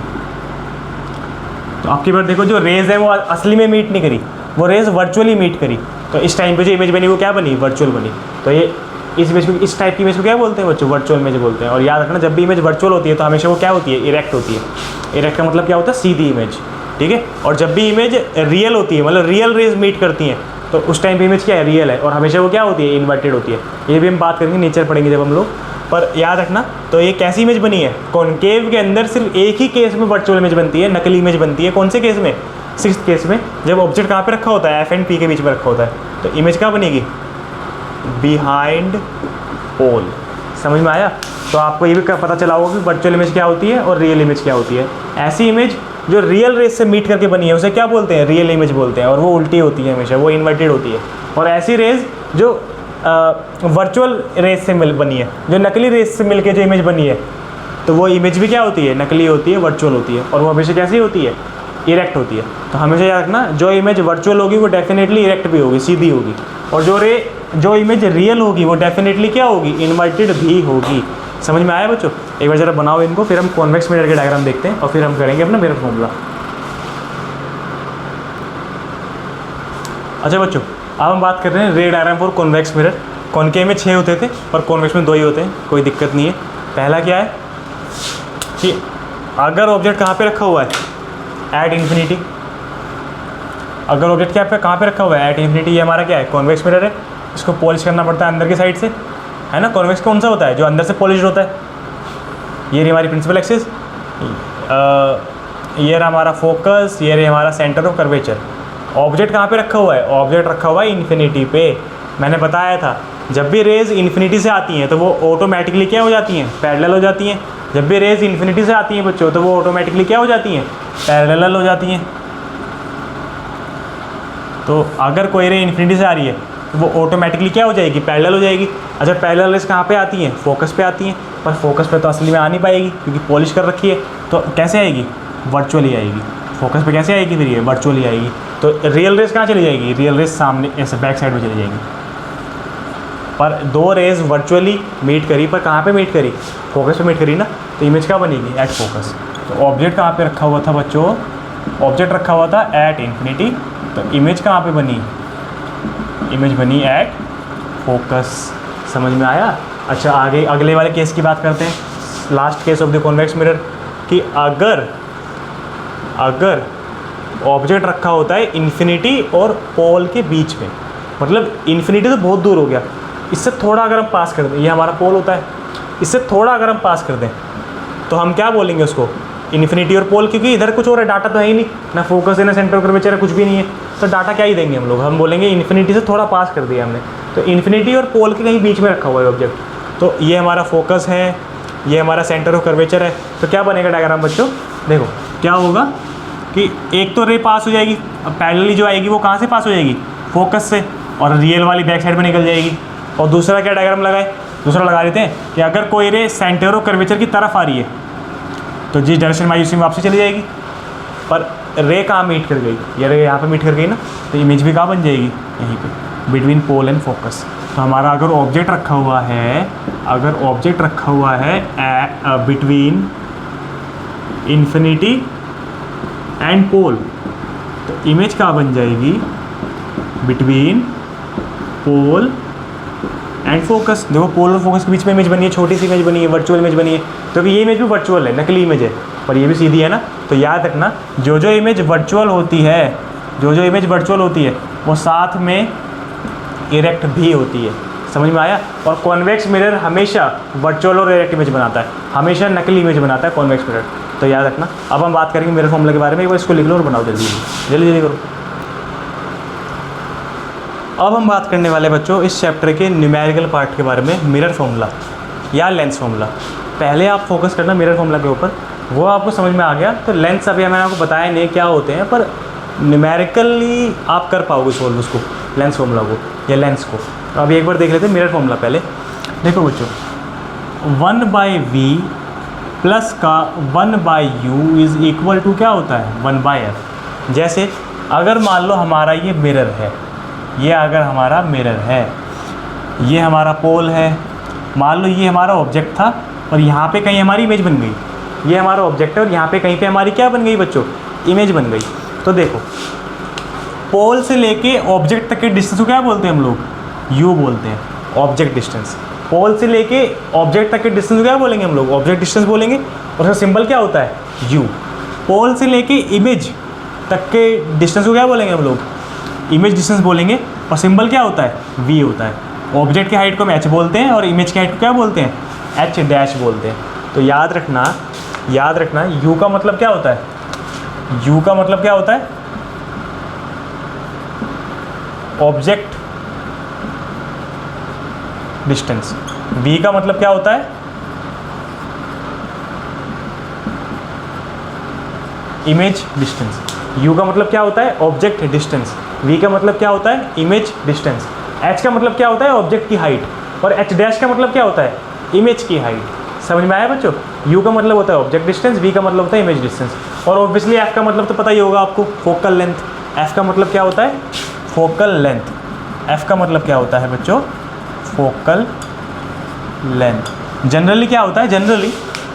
तो आपकी बार देखो जो रेज है वो असली में मीट नहीं करी, वो रेज वर्चुअली मीट करी। तो इस टाइम पे जो इमेज बनी वो क्या बनी? वर्चुअल बनी। तो ये इस इमेज को, इस टाइप की इमेज को क्या बोलते हैं बच्चों? वर्चुअल इमेज बोलते हैं। और याद रखना जब भी इमेज वर्चुअल होती है तो हमेशा वो क्या होती है? इरेक्ट होती है। इरेक्ट का मतलब क्या होता है? सीधी इमेज। ठीक है। और जब भी इमेज रियल होती है, मतलब रियल रेज मीट करती हैं, तो उस टाइम पे इमेज क्या है? रियल है। और हमेशा वो क्या होती है? इन्वर्टेड होती है। ये भी हम बात करेंगे, नेचर पढ़ेंगे जब हम लोग। पर याद रखना, तो ये कैसी इमेज बनी है? कॉनकेव के अंदर सिर्फ एक ही केस में वर्चुअल इमेज बनती है, नकली इमेज बनती है। कौन से केस में? सिक्स्थ केस में, जब ऑब्जेक्ट कहाँ पे रखा होता है? एफ एंड पी के बीच में रखा होता है। तो इमेज क्या बनेगी? बिहाइंड पोल। समझ में आया? तो आपको ये भी पता चला होगा कि वर्चुअल इमेज क्या होती है और रियल इमेज क्या होती है। ऐसी इमेज जो रियल रेस से मीट करके बनी है उसे क्या बोलते हैं? रियल इमेज बोलते हैं, और वो उल्टी होती है हमेशा, वो इन्वर्टेड होती है। और ऐसी रेस जो वर्चुअल रेस से बनी है, जो नकली रेस से मिलके जो इमेज बनी है, तो वो इमेज भी क्या होती है? नकली होती है, वर्चुअल होती है। और वो हमेशा कैसी होती है? इरेक्ट होती है। तो हमेशा याद रखना, जो इमेज वर्चुअल होगी वो डेफिनेटली इरेक्ट भी होगी, सीधी होगी। और जो इमेज रियल होगी वो डेफिनेटली क्या होगी? इन्वर्टेड भी होगी। समझ में आया बच्चों? एक बार ज़रा बनाओ इनको, फिर हम कॉन्वेक्स मिरर के डायग्राम देखते हैं और फिर हम करेंगे अपना मिरर फॉर्मूला। अच्छा बच्चों, अब हम बात कर रहे हैं रे diagram for convex mirror. Concave में 6 होते थे और कॉन्वेक्स में 2 ही होते हैं, कोई दिक्कत नहीं है। पहला क्या है कि अगर ऑब्जेक्ट कहाँ पे रखा हुआ है? At infinity. अगर ऑब्जेक्ट क्या पे कहाँ पे रखा हुआ है? At infinity. ये हमारा क्या है? कॉन्वेक्स मिरर है। इसको पॉलिश करना पड़ता है अंदर की साइड से, है ना? कॉन्वेक्स कौन सा होता है? जो अंदर से पॉलिश होता है। ये रही हमारी प्रिंसिपल एक्सिस, ये रहा हमारा फोकस, ये रही हमारा सेंटर ऑफ कर्वेचर। ऑब्जेक्ट कहाँ पे रखा हुआ है? ऑब्जेक्ट रखा हुआ है इन्फिनिटी पे। मैंने बताया था जब भी रेज इन्फिनिटी से आती हैं तो वो ऑटोमेटिकली क्या हो जाती हैं? पैरेलल हो जाती हैं। जब भी रेज इन्फिनिटी से आती हैं बच्चों तो वो ऑटोमेटिकली क्या हो जाती हैं? पैरेलल हो जाती हैं। तो अगर कोई रे इन्फिनिटी से आ रही है तो वो ऑटोमेटिकली क्या हो जाएगी? पैरेलल हो जाएगी। अच्छा, पैरेलल रेज कहाँ पे आती हैं? फोकस पे आती हैं, पर फोकस पे तो असली में आ नहीं पाएगी क्योंकि पॉलिश कर रखी है। तो कैसे आएगी? वर्चुअली आएगी। फोकस पे कैसे आएगी? फिर ये वर्चुअली आएगी। तो रियल रेज कहाँ चली जाएगी? रियल रेज सामने ऐसे बैक साइड में चली जाएगी। पर 2 रेज वर्चुअली मीट करी, पर कहाँ पे मीट करी? फोकस पे मीट करी ना, तो इमेज क्या बनेगी? At focus. तो ऑब्जेक्ट कहाँ पे रखा हुआ था बच्चों? ऑब्जेक्ट रखा हुआ था एट इन्फिनिटी, तो इमेज कहाँ पे बनी? इमेज बनी एट फोकस। समझ में आया? अच्छा, आगे अगले वाले केस की बात करते हैं, last case of the convex mirror, कि अगर ऑब्जेक्ट रखा होता है इन्फिनिटी और पोल के बीच में, मतलब इन्फिनिटी तो बहुत दूर हो गया, इससे थोड़ा अगर हम पास कर दें, ये हमारा पोल होता है, इससे थोड़ा अगर हम पास कर दें तो हम क्या बोलेंगे उसको? इन्फिनिटी और पोल, क्योंकि इधर कुछ और है, डाटा तो है ही नहीं, ना फोकस है ना सेंटर कर्वेचर है, कुछ भी नहीं है, तो डाटा क्या ही देंगे हम लोग? हम बोलेंगे इन्फिनिटी से थोड़ा पास कर दिया हमने। तो इन्फिनिटी और पोल के कहीं बीच में रखा हुआ है ऑब्जेक्ट। तो ये हमारा फोकस है, ये हमारा सेंटर ऑफ कर्वेचर है। तो क्या बनेगा डायग्राम बच्चों? देखो क्या होगा कि एक तो रे पास हो जाएगी, अब पैरेलली जो आएगी वो कहाँ से पास हो जाएगी? फोकस से, और रियल वाली बैक साइड में निकल जाएगी। और दूसरा क्या डायग्राम लगाए? दूसरा लगा देते हैं कि अगर कोई रे सेंटर ऑफ कर्वेचर की तरफ आ रही है तो जिस डायरेक्शन में आई उसी में वापसी चली जाएगी। पर रे कहाँ मीट कर गई? ये रे यहाँ पे मीट कर गई ना, तो इमेज भी कहाँ बन जाएगी? यहीं पे, बिटवीन पोल एंड फोकस। तो हमारा अगर ऑब्जेक्ट रखा हुआ है बिटवीन इन्फिनिटी एंड पोल, तो इमेज कहाँ बन जाएगी? Between pole and focus. देखो पोल और फोकस के बीच में इमेज बनी है, छोटी सी इमेज बनी है, वर्चुअल इमेज बनी है। तो ये इमेज भी वर्चुअल है, नकली इमेज है, पर ये भी सीधी है ना। तो याद रखना, जो इमेज वर्चुअल होती है वो साथ में इरेक्ट भी होती है। समझ में आया? और कॉन्वेक्स मिरर हमेशा वर्चुअल और इरेक्ट इमेज बनाता है, हमेशा नकली इमेज बनाता है कॉन्वेक्स मिरर। तो याद रखना। अब हम बात करेंगे मिरर फॉर्मूला के बारे में। एक बार इसको लिख लो और बनाओ जल्दी जल्दी करो। अब हम बात करने वाले बच्चों इस चैप्टर के न्यूमेरिकल पार्ट के बारे में, मिरर फॉर्मूला या लेंस फॉर्मूला। पहले आप फोकस करना मिरर फॉर्मूला के ऊपर, वो आपको समझ में आ गया तो लेंस अभी मैंने आपको बताया नहीं क्या होते हैं, पर न्यूमेरिकली आप कर पाओगे सोल्व उसको, लेंस फॉर्मूला को या लेंस को। तो अभी एक बार देख लेते हैं मिरर फॉर्मूला। पहले देखो बच्चों, 1/v प्लस का 1/u इज़ इक्वल टू क्या होता है? 1/f। जैसे अगर मान लो हमारा ये मिरर है, ये अगर हमारा मिरर है, ये हमारा पोल है, मान लो ये हमारा ऑब्जेक्ट था और यहाँ पे कहीं हमारी इमेज बन गई। ये हमारा ऑब्जेक्ट है और यहाँ पे कहीं पे हमारी क्या बन गई बच्चों? इमेज बन गई। तो देखो, पोल से लेके ऑब्जेक्ट तक के डिस्टेंस को क्या बोलते हैं हम लोग? यू बोलते हैं, ऑब्जेक्ट डिस्टेंस। पोल से लेके ऑब्जेक्ट तक के डिस्टेंस को क्या बोलेंगे हम लोग? ऑब्जेक्ट डिस्टेंस बोलेंगे, और उसका सिंबल क्या होता है? यू। पोल से लेके इमेज तक के डिस्टेंस को क्या बोलेंगे हम लोग? इमेज डिस्टेंस बोलेंगे, और सिंबल क्या होता है? वी होता है। ऑब्जेक्ट की हाइट को हम एच बोलते हैं और इमेज की हाइट को क्या बोलते हैं? एच डैश बोलते हैं। तो याद रखना यू का मतलब क्या होता है? यू का मतलब क्या होता है? Object distance. V का मतलब क्या होता है, इमेज डिस्टेंस। U का मतलब क्या होता है, ऑब्जेक्ट डिस्टेंस। V का मतलब क्या होता है, इमेज डिस्टेंस। H का मतलब क्या होता है, ऑब्जेक्ट की हाइट। और H डैश का मतलब क्या होता है, इमेज की हाइट। समझ में आया बच्चों? U का मतलब होता है ऑब्जेक्ट डिस्टेंस, V का मतलब होता है इमेज डिस्टेंस। और ऑब्वियसली F का मतलब तो पता ही होगा आपको, फोकल लेंथ। F का मतलब क्या होता है, फोकल लेंथ। F का मतलब क्या होता है बच्चों, फोकल लेंथ। जनरली क्या होता है, जनरली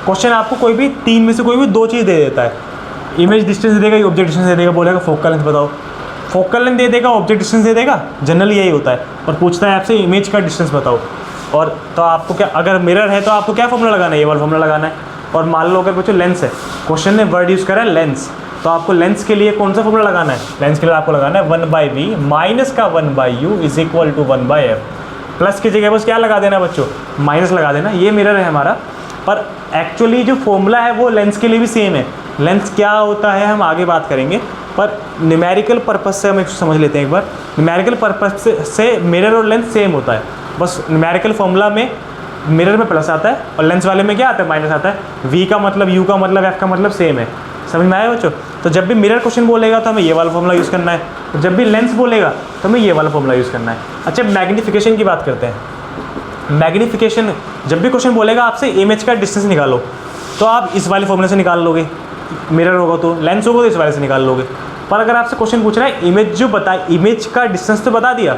क्वेश्चन आपको कोई भी तीन में से कोई भी दो चीज़ दे देता है, इमेज डिस्टेंस दे देगा या ऑब्जेक्ट डिस्टेंस दे देगा, बोलेगा फोकल लेंथ बताओ। फोकल लेंथ दे देगा, ऑब्जेक्ट डिस्टेंस दे देगा, जनरली यही होता है। और पूछता है आपसे इमेज का डिस्टेंस बताओ। और तो आपको क्या, अगर मिरर है तो आपको क्या फॉर्मूला लगाना है, ये वाला फॉर्मूला लगाना है। और मान लो अगर बच्चों लेंस है, क्वेश्चन ने वर्ड यूज़ करा है लेंस, तो आपको लेंस के लिए कौन सा फॉर्मूला लगाना है, लेंस के लिए आपको लगाना है 1/v माइनस का 1/u is equal to 1/f। Plus की जगह बस क्या लगा देना बच्चों, माइनस लगा देना। ये मिरर है हमारा, पर एक्चुअली जो फॉर्मूला है वो लेंस के लिए भी सेम है। लेंस क्या होता है हम आगे बात करेंगे, पर न्यूमेरिकल पर्पस से हम समझ लेते हैं एक बार। न्यूमेरिकल पर्पस से मिरर और लेंस सेम होता है, बस न्यूमेरिकल फॉर्मूला में मिरर में प्लस आता है और लेंस वाले में क्या आता है, माइनस आता है। V का मतलब, U का मतलब, F का मतलब सेम है। समझ में आया बच्चों? तो जब भी मिरर क्वेश्चन बोलेगा तो हमें ये वाला फॉर्मूला यूज़ करना है, और जब भी लेंस बोलेगा तो हमें ये वाला फॉर्मूला यूज़ करना है। अच्छा, मैग्नीफिकेशन की बात करते हैं। मैग्नीफिकेशन, जब भी क्वेश्चन बोलेगा आपसे इमेज का डिस्टेंस निकालो, तो आप इस वाले फॉर्मूले से निकाल लोगे। मिरर होगा तो, लेंस होगा तो इस वाले से निकाल लोगे। पर अगर आपसे क्वेश्चन पूछ रहा है इमेज जो बताए, इमेज का डिस्टेंस तो बता दिया,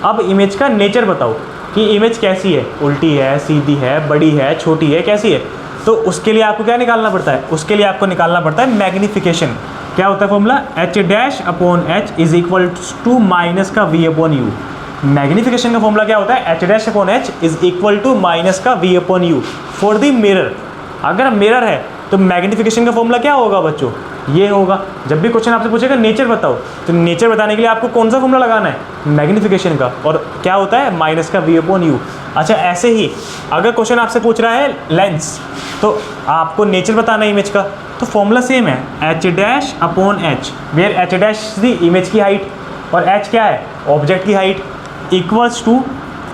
अब इमेज का नेचर बताओ कि इमेज कैसी है, उल्टी है, सीधी है, बड़ी है, छोटी है, कैसी है। तो उसके लिए आपको क्या निकालना पड़ता है, उसके लिए आपको निकालना पड़ता है मैग्नीफिकेशन। क्या होता है formula, H'/H is equal to minus का V/U। मैग्नीफिकेशन का फॉर्मूला क्या होता है, H'/H is equal to minus का V/U फॉर द मिरर। अगर मिरर है तो मैग्नीफिकेशन का फॉर्मूला क्या होगा बच्चों, ये होगा। जब भी क्वेश्चन आपसे पूछेगा नेचर बताओ, तो नेचर बताने के लिए आपको कौन सा फॉर्मूला लगाना है, मैग्नीफिकेशन का, और क्या होता है, माइनस का V/U। अच्छा, ऐसे ही अगर क्वेश्चन आपसे पूछ रहा है लेंस, तो आपको नेचर बताना है इमेज का, तो फॉर्मूला सेम है, H'/H, where H' the image की हाइट और H क्या है, ऑब्जेक्ट की height, equals to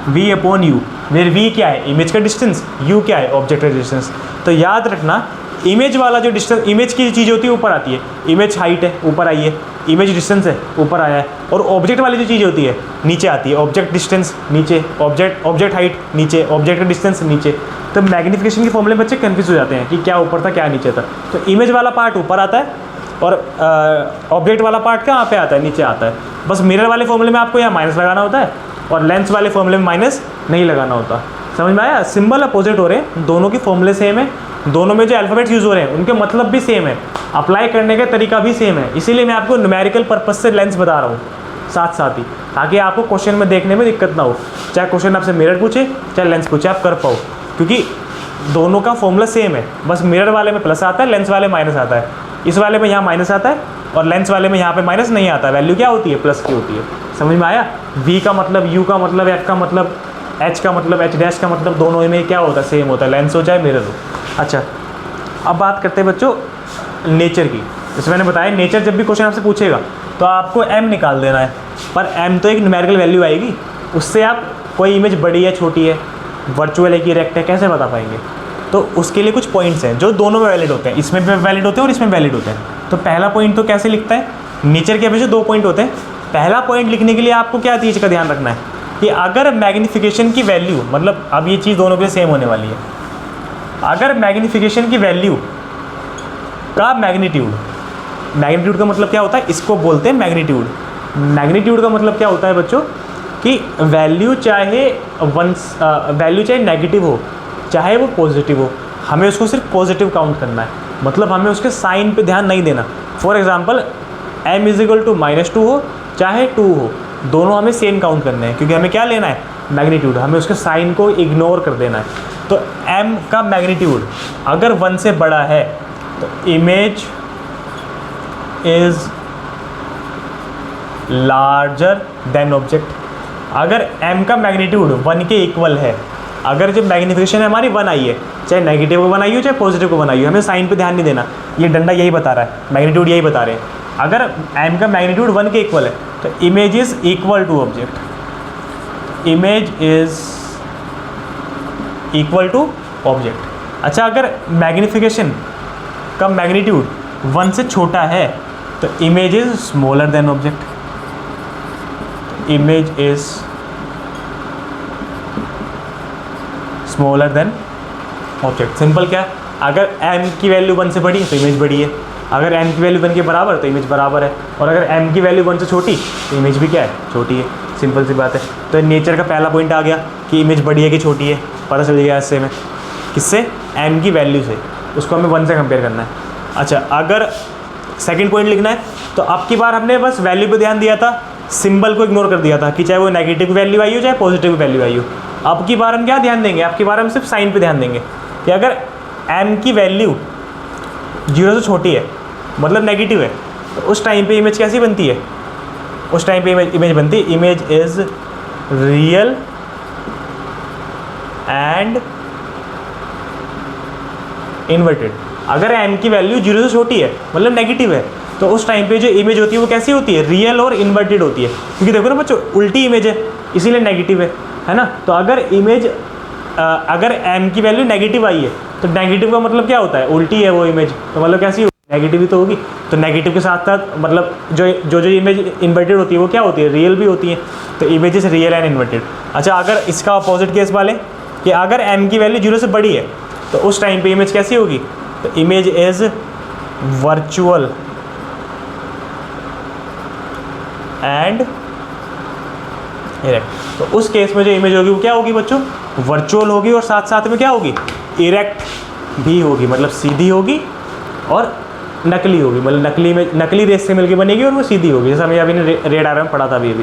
V/U, where V क्या है, इमेज का डिस्टेंस, U क्या है, ऑब्जेक्ट का डिस्टेंस। तो याद रखना, इमेज वाला जो डिस्टेंस, इमेज की चीज़ होती है ऊपर आती है, इमेज हाइट है ऊपर आई है, इमेज डिस्टेंस है ऊपर आया है, और ऑब्जेक्ट वाली जो चीज़ होती है नीचे आती है, ऑब्जेक्ट डिस्टेंस नीचे, ऑब्जेक्ट हाइट नीचे, ऑब्जेक्ट डिस्टेंस नीचे। तो मैग्नीफिकेशन के फॉर्मूले बच्चे कन्फ्यूज हो जाते हैं कि क्या ऊपर था क्या नीचे था। तो इमेज वाला पार्ट ऊपर आता है और ऑब्जेक्ट वाला पार्ट कहाँ पे आता है, नीचे आता है। बस मिरर वाले फॉर्मूले में आपको यहाँ माइनस लगाना होता है और लेंस वाले फॉर्मूले में माइनस नहीं लगाना होता। समझ में आया? सिंबल अपोजिट हो रहे हैं, दोनों की फॉर्मूले सेम है, दोनों में जो अल्फ़ाबेट्स यूज़ हो रहे हैं उनके मतलब भी सेम है, अप्लाई करने का तरीका भी सेम है। इसीलिए मैं आपको न्यूमेरिकल पर्पस से लेंस बता रहा हूँ साथ साथ ही, ताकि आपको क्वेश्चन में देखने में दिक्कत ना हो। चाहे क्वेश्चन आपसे मिरर पूछे चाहे लेंस पूछे, आप कर पाओ, क्योंकि दोनों का फॉर्मूला सेम है। बस मिरर वाले में प्लस आता है, लेंस वाले माइनस आता है। इस वाले में यहाँ माइनस आता है और लेंस वाले में यहाँ पे माइनस नहीं आता। वैल्यू क्या होती है, प्लस की होती है। समझ में आया? V का मतलब, U का मतलब, F का मतलब, H का मतलब, H' का मतलब, दोनों में क्या होता है, सेम होता है, लेंस हो चाहे मिरर हो। अच्छा, अब बात करते हैं बच्चों नेचर की। जैसे मैंने बताया, नेचर जब भी क्वेश्चन आपसे पूछेगा तो आपको M निकाल देना है, पर M तो एक न्यूमेरिकल वैल्यू आएगी, उससे आप कोई इमेज बड़ी है छोटी है, वर्चुअल है कि इरेक्ट है, कैसे बता पाएंगे। तो उसके लिए कुछ पॉइंट्स हैं जो दोनों में वैलिड होते हैं, इसमें भी वैलिड होते हैं और इसमें वैलिड होते हैं। तो पहला पॉइंट तो कैसे लिखता है, नेचर के हमेशा दो पॉइंट होते हैं। पहला पॉइंट लिखने के लिए आपको क्या चीज़ का ध्यान रखना है कि अगर मैग्नीफिकेशन की वैल्यू, मतलब अब ये चीज़ दोनों के लिए सेम होने वाली है, अगर मैग्नीफिकेशन की वैल्यू का मैग्नीट्यूड का मतलब क्या होता है, इसको बोलते हैं मैग्नीट्यूड। मैग्नीट्यूड का मतलब क्या होता है बच्चों कि वैल्यू चाहे नेगेटिव हो चाहे वो पॉजिटिव हो, हमें उसको सिर्फ पॉजिटिव काउंट करना है, मतलब हमें उसके साइन पे ध्यान नहीं देना। फॉर एग्जांपल m = -2 हो चाहे 2 हो, दोनों हमें सेम काउंट करने हैं, क्योंकि हमें क्या लेना है, मैग्नीट्यूड। हमें उसके साइन को इग्नोर कर देना है। तो m का मैग्नीट्यूड अगर 1 से बड़ा है तो image is larger than object. अगर m का मैग्नीट्यूड 1 के इक्वल है, अगर जो मैग्नीफिकेशन है हमारी 1 आई है, चाहे नेगेटिव को 1 आई हो चाहे पॉजिटिव को 1 आई हो, हमें साइन पे ध्यान नहीं देना। ये डंडा यही बता रहा है, मैग्नीट्यूड यही बता रहे हैं। अगर m का मैग्नीट्यूड 1 के इक्वल है तो image is equal to object, image is equal to object. अच्छा, अगर मैग्नीफिकेशन का मैग्नीट्यूड 1 से छोटा है तो image is smaller than object. Image is smaller than object. Simple क्या, अगर m की वैल्यू 1 से बड़ी है तो इमेज बड़ी है, अगर m की वैल्यू 1 के बराबर तो इमेज बराबर है, और अगर m की वैल्यू 1 से छोटी तो इमेज भी क्या है, छोटी है। सिंपल सी बात है। तो नेचर का पहला पॉइंट आ गया कि इमेज बड़ी है कि छोटी है, पता चल गया इससे में, किससे, m की वैल्यू से, उसको हमें 1 से कंपेयर करना है। अच्छा, अगर सेकंड पॉइंट लिखना है तो अब की बार हमने बस वैल्यू पे ध्यान दिया था, सिंबल को इग्नोर कर दिया था कि चाहे वो नेगेटिव वैल्यू आई हो चाहे पॉजिटिव वैल्यू आई हो। अब की बार हम क्या ध्यान देंगे, अब की बार हम सिर्फ साइन पे ध्यान देंगे कि अगर m की वैल्यू 0 से छोटी है मतलब नेगेटिव है, तो उस टाइम पे इमेज कैसी बनती है, उस टाइम पे इमेज बनती है, image is real and inverted. अगर m की वैल्यू 0 से छोटी है मतलब नेगेटिव है, तो उस टाइम पे जो इमेज होती है वो कैसी होती है, रियल और इन्वर्टेड होती है। क्योंकि देखो ना बच्चों, उल्टी इमेज है इसीलिए नेगेटिव है ना। तो अगर इमेज अगर m की वैल्यू नेगेटिव आई है तो नेगेटिव का मतलब क्या होता है, उल्टी है वो इमेज, तो मतलब कैसी होगी, नेगेटिव ही तो होगी। तो नेगेटिव के साथ साथ मतलब जो इमेज इन्वर्टेड होती है वो क्या होती है, रियल भी होती है। तो image is real and inverted. अच्छा, अगर इसका अपोजिट केस वाले कि अगर m की वैल्यू 0 से बड़ी है तो उस टाइम पे इमेज कैसी होगी, तो image is virtual and erect. तो उस केस में जो इमेज होगी वो क्या होगी बच्चों, वर्चुअल होगी, और साथ साथ में क्या होगी, इरेक्ट भी होगी, मतलब सीधी होगी और नकली होगी, मतलब नकली रेस से मिलकर बनेगी और वो सीधी होगी। जैसा मैं अभी ने रेड डायग्राम में पढ़ा था अभी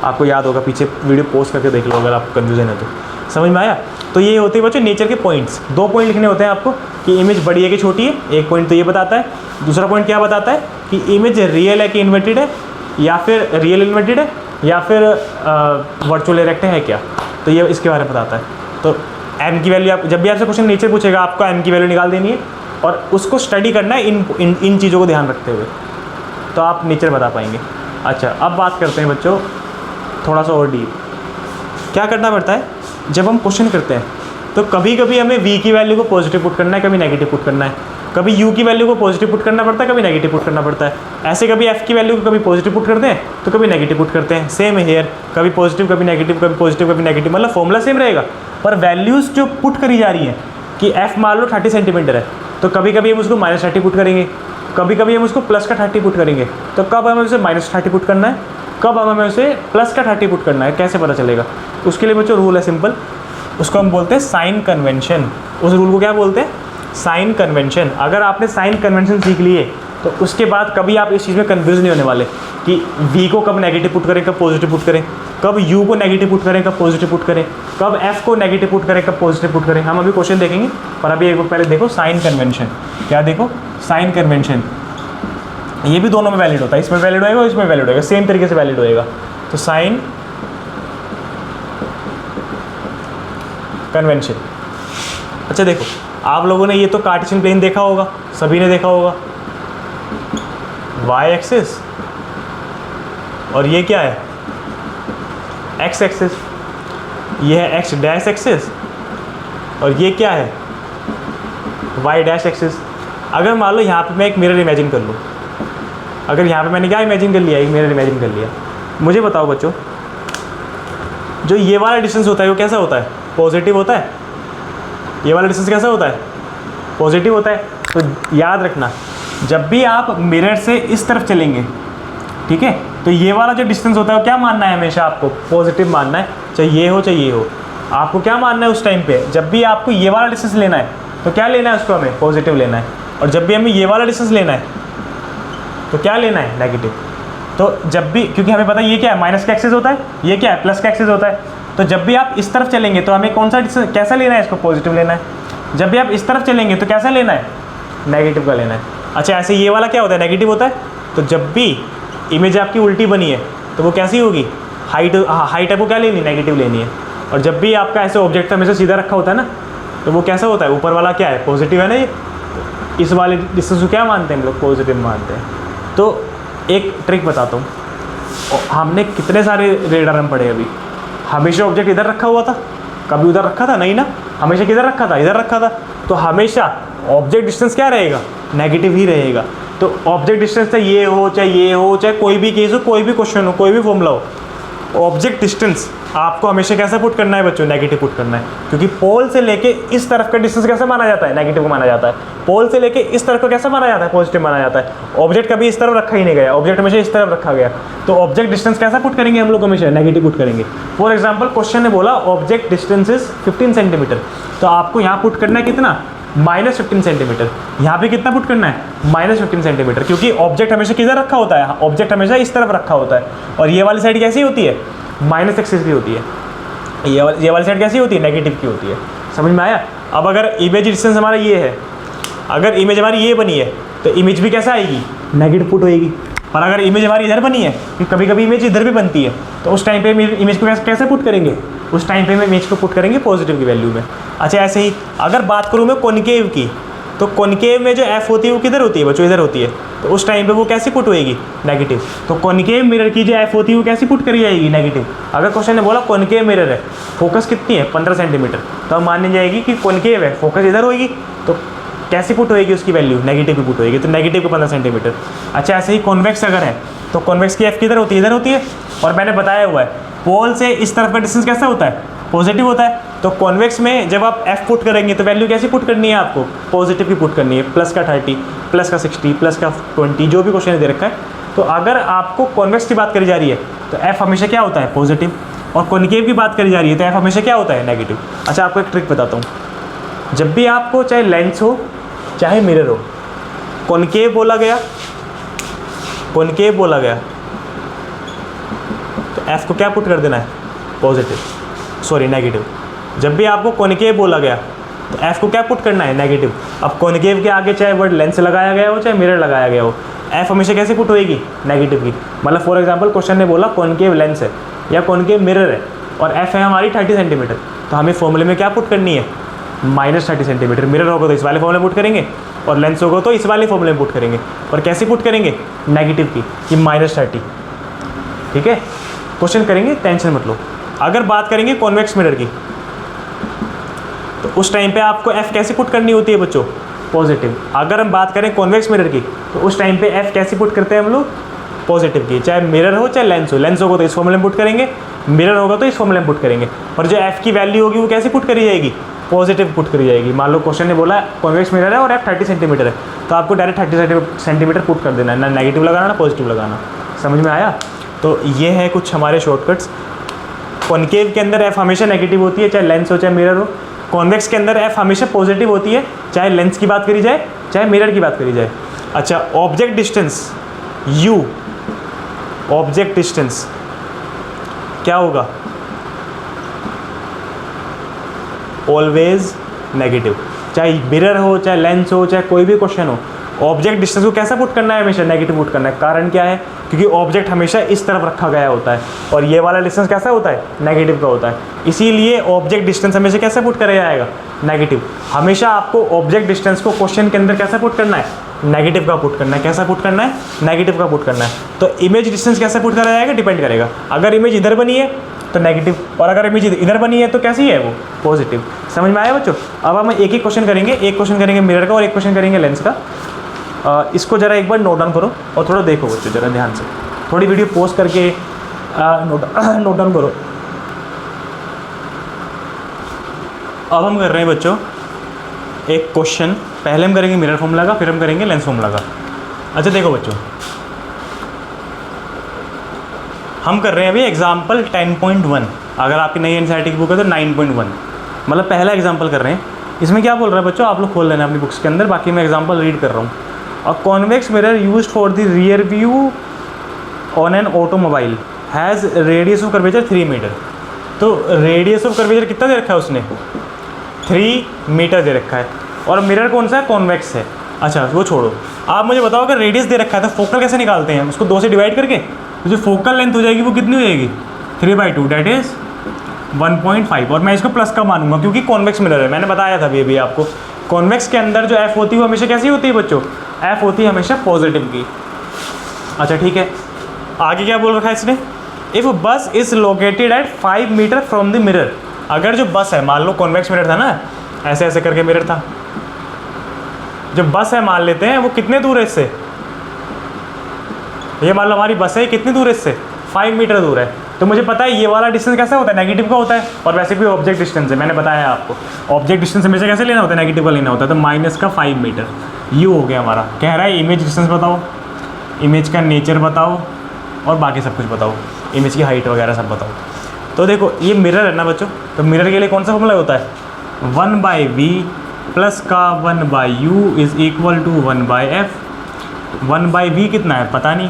आपको याद होगा, पीछे वीडियो पोस्ट करके देख लो अगर आपको कन्फ्यूजन है तो। समझ में आया। तो ये होते हैं बच्चों नेचर के पॉइंट्स। 2 पॉइंट लिखने होते हैं आपको कि इमेज बड़ी है कि छोटी है, एक पॉइंट तो ये बताता है, दूसरा पॉइंट क्या बताता है कि इमेज रियल है कि इन्वर्टेड है, या फिर रियल इन्वर्टेड है, या फिर वर्चुअल इरेक्ट है क्या, तो ये इसके बारे में बताता है। तो m की वैल्यू, आप जब भी आपसे क्वेश्चन नेचर पूछेगा आपको m की वैल्यू निकाल देनी है और उसको स्टडी करना है इन चीज़ों को ध्यान रखते हुए, तो आप नेचर बता पाएंगे। अच्छा, अब बात करते हैं बच्चों थोड़ा सा और डीप। क्या करना पड़ता है जब हम क्वेश्चन करते हैं, तो कभी कभी हमें v की वैल्यू को पॉजिटिव पुट करना है, कभी नेगेटिव पुट करना है, कभी u की वैल्यू को पॉजिटिव पुट करना पड़ता है, कभी नेगेटिव पुट करना पड़ता है। ऐसे कभी f की वैल्यू को कभी पॉजिटिव पुट करते हैं तो कभी नेगेटिव पुट करते हैं। सेम है हेयर, कभी पॉजिटिव कभी नेगेटिव, कभी पॉजिटिव कभी नेगेटिव, मतलब फॉर्मूला सेम रहेगा पर वैल्यूज़ जो पुट करी जा रही हैं कि f मान लो 30 सेंटीमीटर है, तो कभी कभी हम उसको -30 पुट करेंगे, कभी कभी हम उसको प्लस का 30 पुट करेंगे। तो कब हमें उसे -30 पुट करना है, कब हमें उसे प्लस का 30 पुट करना है, कैसे पता चलेगा। उसके लिए बच्चों रूल है सिंपल, उसको हम बोलते हैं साइन कन्वेंशन। उस रूल को क्या बोलते हैं, साइन कन्वेंशन। अगर आपने साइन कन्वेंशन सीख लिए तो उसके बाद कभी आप इस चीज़ में कंफ्यूज नहीं होने वाले कि v को कब नेगेटिव पुट करें कब पॉजिटिव पुट करें, कब u को नेगेटिव पुट करें कब पॉजिटिव पुट करें, कब f को नेगेटिव पुट करें कब पॉजिटिव पुट करें। हम अभी क्वेश्चन देखेंगे, पर अभी एक बार पहले देखो साइन कन्वेंशन। क्या देखो, साइन कन्वेंशन, ये भी दोनों में वैलिड होता है, इसमें वैलिड होएगा और इसमें वैलिड होएगा, सेम तरीके से वैलिड होएगा। तो साइन कन्वेंशन। अच्छा देखो, आप लोगों ने ये तो कार्टेशियन प्लेन देखा होगा, सभी ने देखा होगा, y एक्सिस, और ये क्या है, x एक्सिस, ये है x डैश एक्सिस, और ये क्या है, y डैश एक्सिस। अगर मान लो यहाँ पे मैं एक मिरर इमेजिन कर लूँ, अगर यहाँ पे मैंने क्या इमेजिन कर लिया, एक मिरर इमेजिन कर लिया, मुझे बताओ बच्चों, जो ये वाला डिस्टेंस होता है वो कैसा होता है, पॉजिटिव होता है। ये वाला डिस्टेंस कैसा होता है, पॉजिटिव होता है। तो याद रखना, जब भी आप मिरर से इस तरफ चलेंगे, ठीक है, तो ये वाला जो डिस्टेंस होता है वो क्या मानना है, हमेशा आपको पॉजिटिव मानना है, चाहे ये हो चाहे ये हो। आपको क्या मानना है उस टाइम पे, जब भी आपको ये वाला डिस्टेंस लेना है तो क्या लेना है, उसको हमें पॉजिटिव लेना है, और जब भी हमें ये वाला डिस्टेंस लेना है तो क्या लेना है, नेगेटिव। तो जब भी, क्योंकि हमें पता है ये क्या है, माइनस का एक्सिस होता है, ये क्या है, प्लस का एक्सिस होता है, तो जब भी आप इस तरफ चलेंगे तो हमें कौन सा डिस्टेंस, कैसा लेना है, इसको पॉजिटिव लेना है। जब भी आप इस तरफ चलेंगे तो कैसा लेना है, नेगेटिव का लेना है। अच्छा, ऐसे ये वाला क्या होता है, नेगेटिव होता है। तो जब भी इमेज आपकी उल्टी बनी है तो वो कैसी होगी, हाइट आपको क्या लेनी, नेगेटिव लेनी है। और जब भी आपका ऐसे ऑब्जेक्ट हमेशा सीधा रखा होता है ना, तो वो कैसा होता है, ऊपर वाला क्या है, पॉजिटिव है ना, ये इस वाले डिस्टेंस को क्या मानते हैं हम लोग, पॉजिटिव मानते हैं। तो एक ट्रिक बताता हूँ, हमने कितने सारे रेडार हम पढ़े अभी, हमेशा ऑब्जेक्ट इधर रखा हुआ था, कभी उधर रखा था नहीं ना, हमेशा किधर रखा था, इधर रखा था, तो हमेशा ऑब्जेक्ट डिस्टेंस क्या रहेगा, नेगेटिव ही रहेगा। तो ऑब्जेक्ट डिस्टेंस चाहे ये हो चाहे कोई भी केस हो, कोई भी क्वेश्चन हो, कोई भी फॉर्मूला हो, ऑब्जेक्ट डिस्टेंस आपको हमेशा कैसा पुट करना है बच्चों, नेगेटिव पुट करना है, क्योंकि पोल से लेके इस तरफ का डिस्टेंस कैसा माना जाता है, नेगेटिव को माना जाता है। पोल से लेके इस तरफ को कैसा माना जाता है, पॉजिटिव माना जाता है। ऑब्जेक्ट कभी इस तरफ रखा ही नहीं गया, ऑब्जेक्ट हमेशा इस तरफ रखा गया, तो ऑब्जेक्ट डिस्टेंस कैसा पुट करेंगे हम लोग, हमेशा नेगेटिव पुट करेंगे। फॉर एग्जाम्पल क्वेश्चन ने बोला ऑब्जेक्ट डिस्टेंस इज 15 सेंटीमीटर, तो आपको यहाँ पुट करना है कितना, -15 सेंटीमीटर। यहाँ पे कितना पुट करना है, -15 सेंटीमीटर, क्योंकि ऑब्जेक्ट हमेशा किधर रखा होता है, ऑब्जेक्ट हमेशा इस तरफ रखा होता है। और ये वाली साइड कैसी होती है, माइनस एक्सिस की होती है, ये वाली साइड कैसी होती है, नेगेटिव की होती है। समझ में आया। अब अगर इमेज डिस्टेंस हमारा ये है, अगर इमेज हमारी ये बनी है तो इमेज भी कैसा आएगी, नेगेटिव पुट होएगी। और अगर इमेज हमारी इधर बनी है, कभी कभी इमेज इधर भी बनती है, तो उस टाइम पे इमेज को कैसे पुट करेंगे, उस टाइम पे इमेज को पुट करेंगे पॉजिटिव की वैल्यू में। अच्छा ऐसे ही अगर बात करूँ मैं कॉनकेव की, तो कॉनकेव में जो एफ होती है वो किधर होती है बच्चों, इधर होती है, तो उस टाइम पे वो कैसे पुट होएगी, नेगेटिव। तो कॉनकेव मिरर की जो एफ होती है वो कैसी पुट करी जाएगी, नेगेटिव। अगर क्वेश्चन ने बोला कॉनकेव मिरर है, फोकस कितनी है 15 सेंटीमीटर, तो अब मान ली जाएगी कि कॉनकेव है, फोकस इधर होएगी, तो कैसी पुट होएगी उसकी वैल्यू, नेगेटिव की पुट होएगी, तो नेगेटिव को 15 सेंटीमीटर। अच्छा ऐसे ही कॉन्वेक्स अगर है, तो कॉन्वेक्स की एफ किधर होती है, इधर होती है, और मैंने बताया हुआ है पोल से इस तरफ का डिस्टेंस कैसा होता है, पॉजिटिव होता है। तो कॉन्वेक्स में जब आप एफ पुट करेंगे तो वैल्यू कैसी पुट करनी है आपको, पॉजिटिव की पुट करनी है, प्लस का 30, प्लस का 60, प्लस का 20, जो भी क्वेश्चन दे रखा है। तो अगर आपको कॉन्वेक्स की बात करी जा रही है तो एफ हमेशा क्या होता है, पॉजिटिव, और कॉनकेव की बात करी जा रही है तो एफ हमेशा क्या होता है, नेगेटिव। अच्छा आपको एक ट्रिक बताता हूँ, जब भी आपको चाहे लेंस हो चाहे मिरर हो, कॉनकेव बोला गया तो एफ को क्या पुट कर देना है, पॉजिटिव, सॉरी नेगेटिव। जब भी आपको कॉनकेव बोला गया तो एफ को क्या पुट करना है, नेगेटिव। अब कॉनकेव के आगे चाहे वर्ड लेंस लगाया गया हो चाहे मिरर लगाया गया हो, एफ हमेशा कैसे पुट होएगी, नेगेटिव की। मतलब फॉर एग्जांपल क्वेश्चन ने बोला कॉनकेव लेंस है या कॉनकेव मिरर है और एफ है हमारी 30 सेंटीमीटर, तो हमें फॉर्मूले में क्या पुट करनी है, -30 सेंटीमीटर। मिरर होगा तो इस वाले फॉर्मूले में पुट करेंगे और लेंस होगा तो इस वाले फॉर्मूले में पुट करेंगे। और कैसे पुट करेंगे, नेगेटिव की, कि -30। ठीक है, क्वेश्चन करेंगे, टेंशन मत लो। अगर बात करेंगे कॉन्वेक्स मिरर की, तो उस टाइम पे आपको एफ कैसे पुट करनी होती है बच्चों, पॉजिटिव। अगर हम बात करें कॉन्वेक्स मिरर की, तो उस टाइम पे एफ कैसे पुट करते हैं हम लोग, पॉजिटिव की, चाहे मिरर हो चाहे लेंस हो। लेंस होगा तो इस फॉर्मूले में पुट करेंगे, मिरर होगा तो इस फॉर्मूले में पुट करेंगे। और जो एफ की वैल्यू होगी वो कैसे पुट करी जाएगी, पॉजिटिव पुट करी जाएगी। मान लो क्वेश्चन ने बोला कॉन्वेक्स मिरर है और एफ 30 सेंटीमीटर है, तो आपको डायरेक्ट 30 सेंटीमीटर पुट कर देना है, ना नेगेटिव लगाना ना पॉजिटिव लगाना। समझ में आया। तो ये है कुछ हमारे शॉर्टकट्स। कॉनकेव के अंदर एफ हमेशा नेगेटिव होती है, चाहे लेंस हो चाहे मिरर हो। कॉन्वेक्स के अंदर एफ हमेशा पॉजिटिव होती है, चाहे लेंस की बात करी जाए चाहे मिरर की बात करी जाए। अच्छा object distance you, object distance क्या होगा, ऑलवेज नेगेटिव। चाहे मिरर हो चाहे लेंस हो चाहे कोई भी क्वेश्चन हो, ऑब्जेक्ट डिस्टेंस को कैसा पुट करना है, हमेशा नेगेटिव पुट करना है। कारण क्या है, क्योंकि ऑब्जेक्ट हमेशा इस तरफ रखा गया होता है और ये वाला डिस्टेंस कैसा होता है, नेगेटिव का होता है। इसीलिए ऑब्जेक्ट डिस्टेंस हमेशा कैसे पुट करा जाएगा, नेगेटिव। हमेशा आपको ऑब्जेक्ट डिस्टेंस को क्वेश्चन के अंदर कैसा पुट करना है, नेगेटिव का पुट करना है। कैसा पुट करना है, नेगेटिव का पुट करना है। तो इमेज डिस्टेंस कैसे पुट करा जाएगा, डिपेंड करेगा। अगर इमेज इधर बनी है तो नेगेटिव, और अगर इमेज इधर बनी है तो कैसी है वो, पॉजिटिव। समझ में आया बच्चों। अब हम एक ही क्वेश्चन करेंगे, एक क्वेश्चन करेंगे मिरर का और एक क्वेश्चन करेंगे लेंस का। इसको ज़रा एक बार नोट डाउन करो और थोड़ा देखो बच्चों, ज़रा ध्यान से, थोड़ी वीडियो पॉज करके नोट डाउन करो। अब हम कर रहे हैं बच्चों एक क्वेश्चन, पहले हम करेंगे मिरर फॉर्मूला का, फिर हम करेंगे लेंस फॉर्मूला का। अच्छा देखो बच्चों, हम कर रहे हैं अभी एग्जाम्पल 10.1। अगर आपकी नई एनसीईआरटी की बुक है तो 9.1, मतलब पहला एग्जाम्पल कर रहे हैं। इसमें क्या बोल रहा है बच्चों, आप लोग खोल लेना अपनी बुक्स के अंदर, बाकी मैं एग्जाम्पल रीड कर रहा हूँ। A convex mirror used for the rear view on an automobile has radius of curvature 3 metre. तो रेडियस ऑफ कर्वेचर कितना दे रखा है उसने, 3 मीटर दे रखा है। और मिरर कौन सा है, कॉन्वेक्स है। अच्छा वो छोड़ो, आप मुझे बताओ अगर रेडियस दे रखा है तो फोकल कैसे निकालते हैं, उसको 2 से डिवाइड करके, तो जो फोकल लेंथ हो जाएगी वो कितनी हो जाएगी, 3/2, डैट इज़ 1.5। और मैं इसको प्लस का मानूंगा क्योंकि कॉन्वेक्स मिरर है। मैंने बताया था अभी आपको, कॉन्वेक्स के अंदर जो एफ होती है वो हमेशा कैसी होती है बच्चों, एफ होती है हमेशा पॉजिटिव की। अच्छा ठीक है, आगे क्या बोल रखा है इसने, if bus is located at 5 metre from the mirror. अगर जो बस है, मान लो कॉन्वेक्स मिरर था ना, ऐसे ऐसे करके मिरर था, जो बस है मान लेते हैं वो कितने दूर है इससे, ये मान लो हमारी बस है, कितनी दूर है इससे, 5 मीटर दूर है। तो मुझे पता है ये वाला डिस्टेंस कैसा होता है, नेगेटिव का होता है, और वैसे भी ऑब्जेक्ट डिस्टेंस है, मैंने बताया आपको ऑब्जेक्ट डिस्टेंस हमेशा कैसे लेना होता है, नेगेटिव का लेना होता है। तो माइनस का 5 मीटर यू हो गया हमारा। कह रहा है इमेज डिस्टेंस बताओ, इमेज का नेचर बताओ, और बाकी सब कुछ बताओ, इमेज की हाइट वगैरह सब बताओ। तो देखो ये मिरर है ना बच्चों, तो मिरर के लिए कौन सा फॉर्मूला होता है, 1/v प्लस का 1/u is equal to 1/f। 1/v कितना है पता नहीं,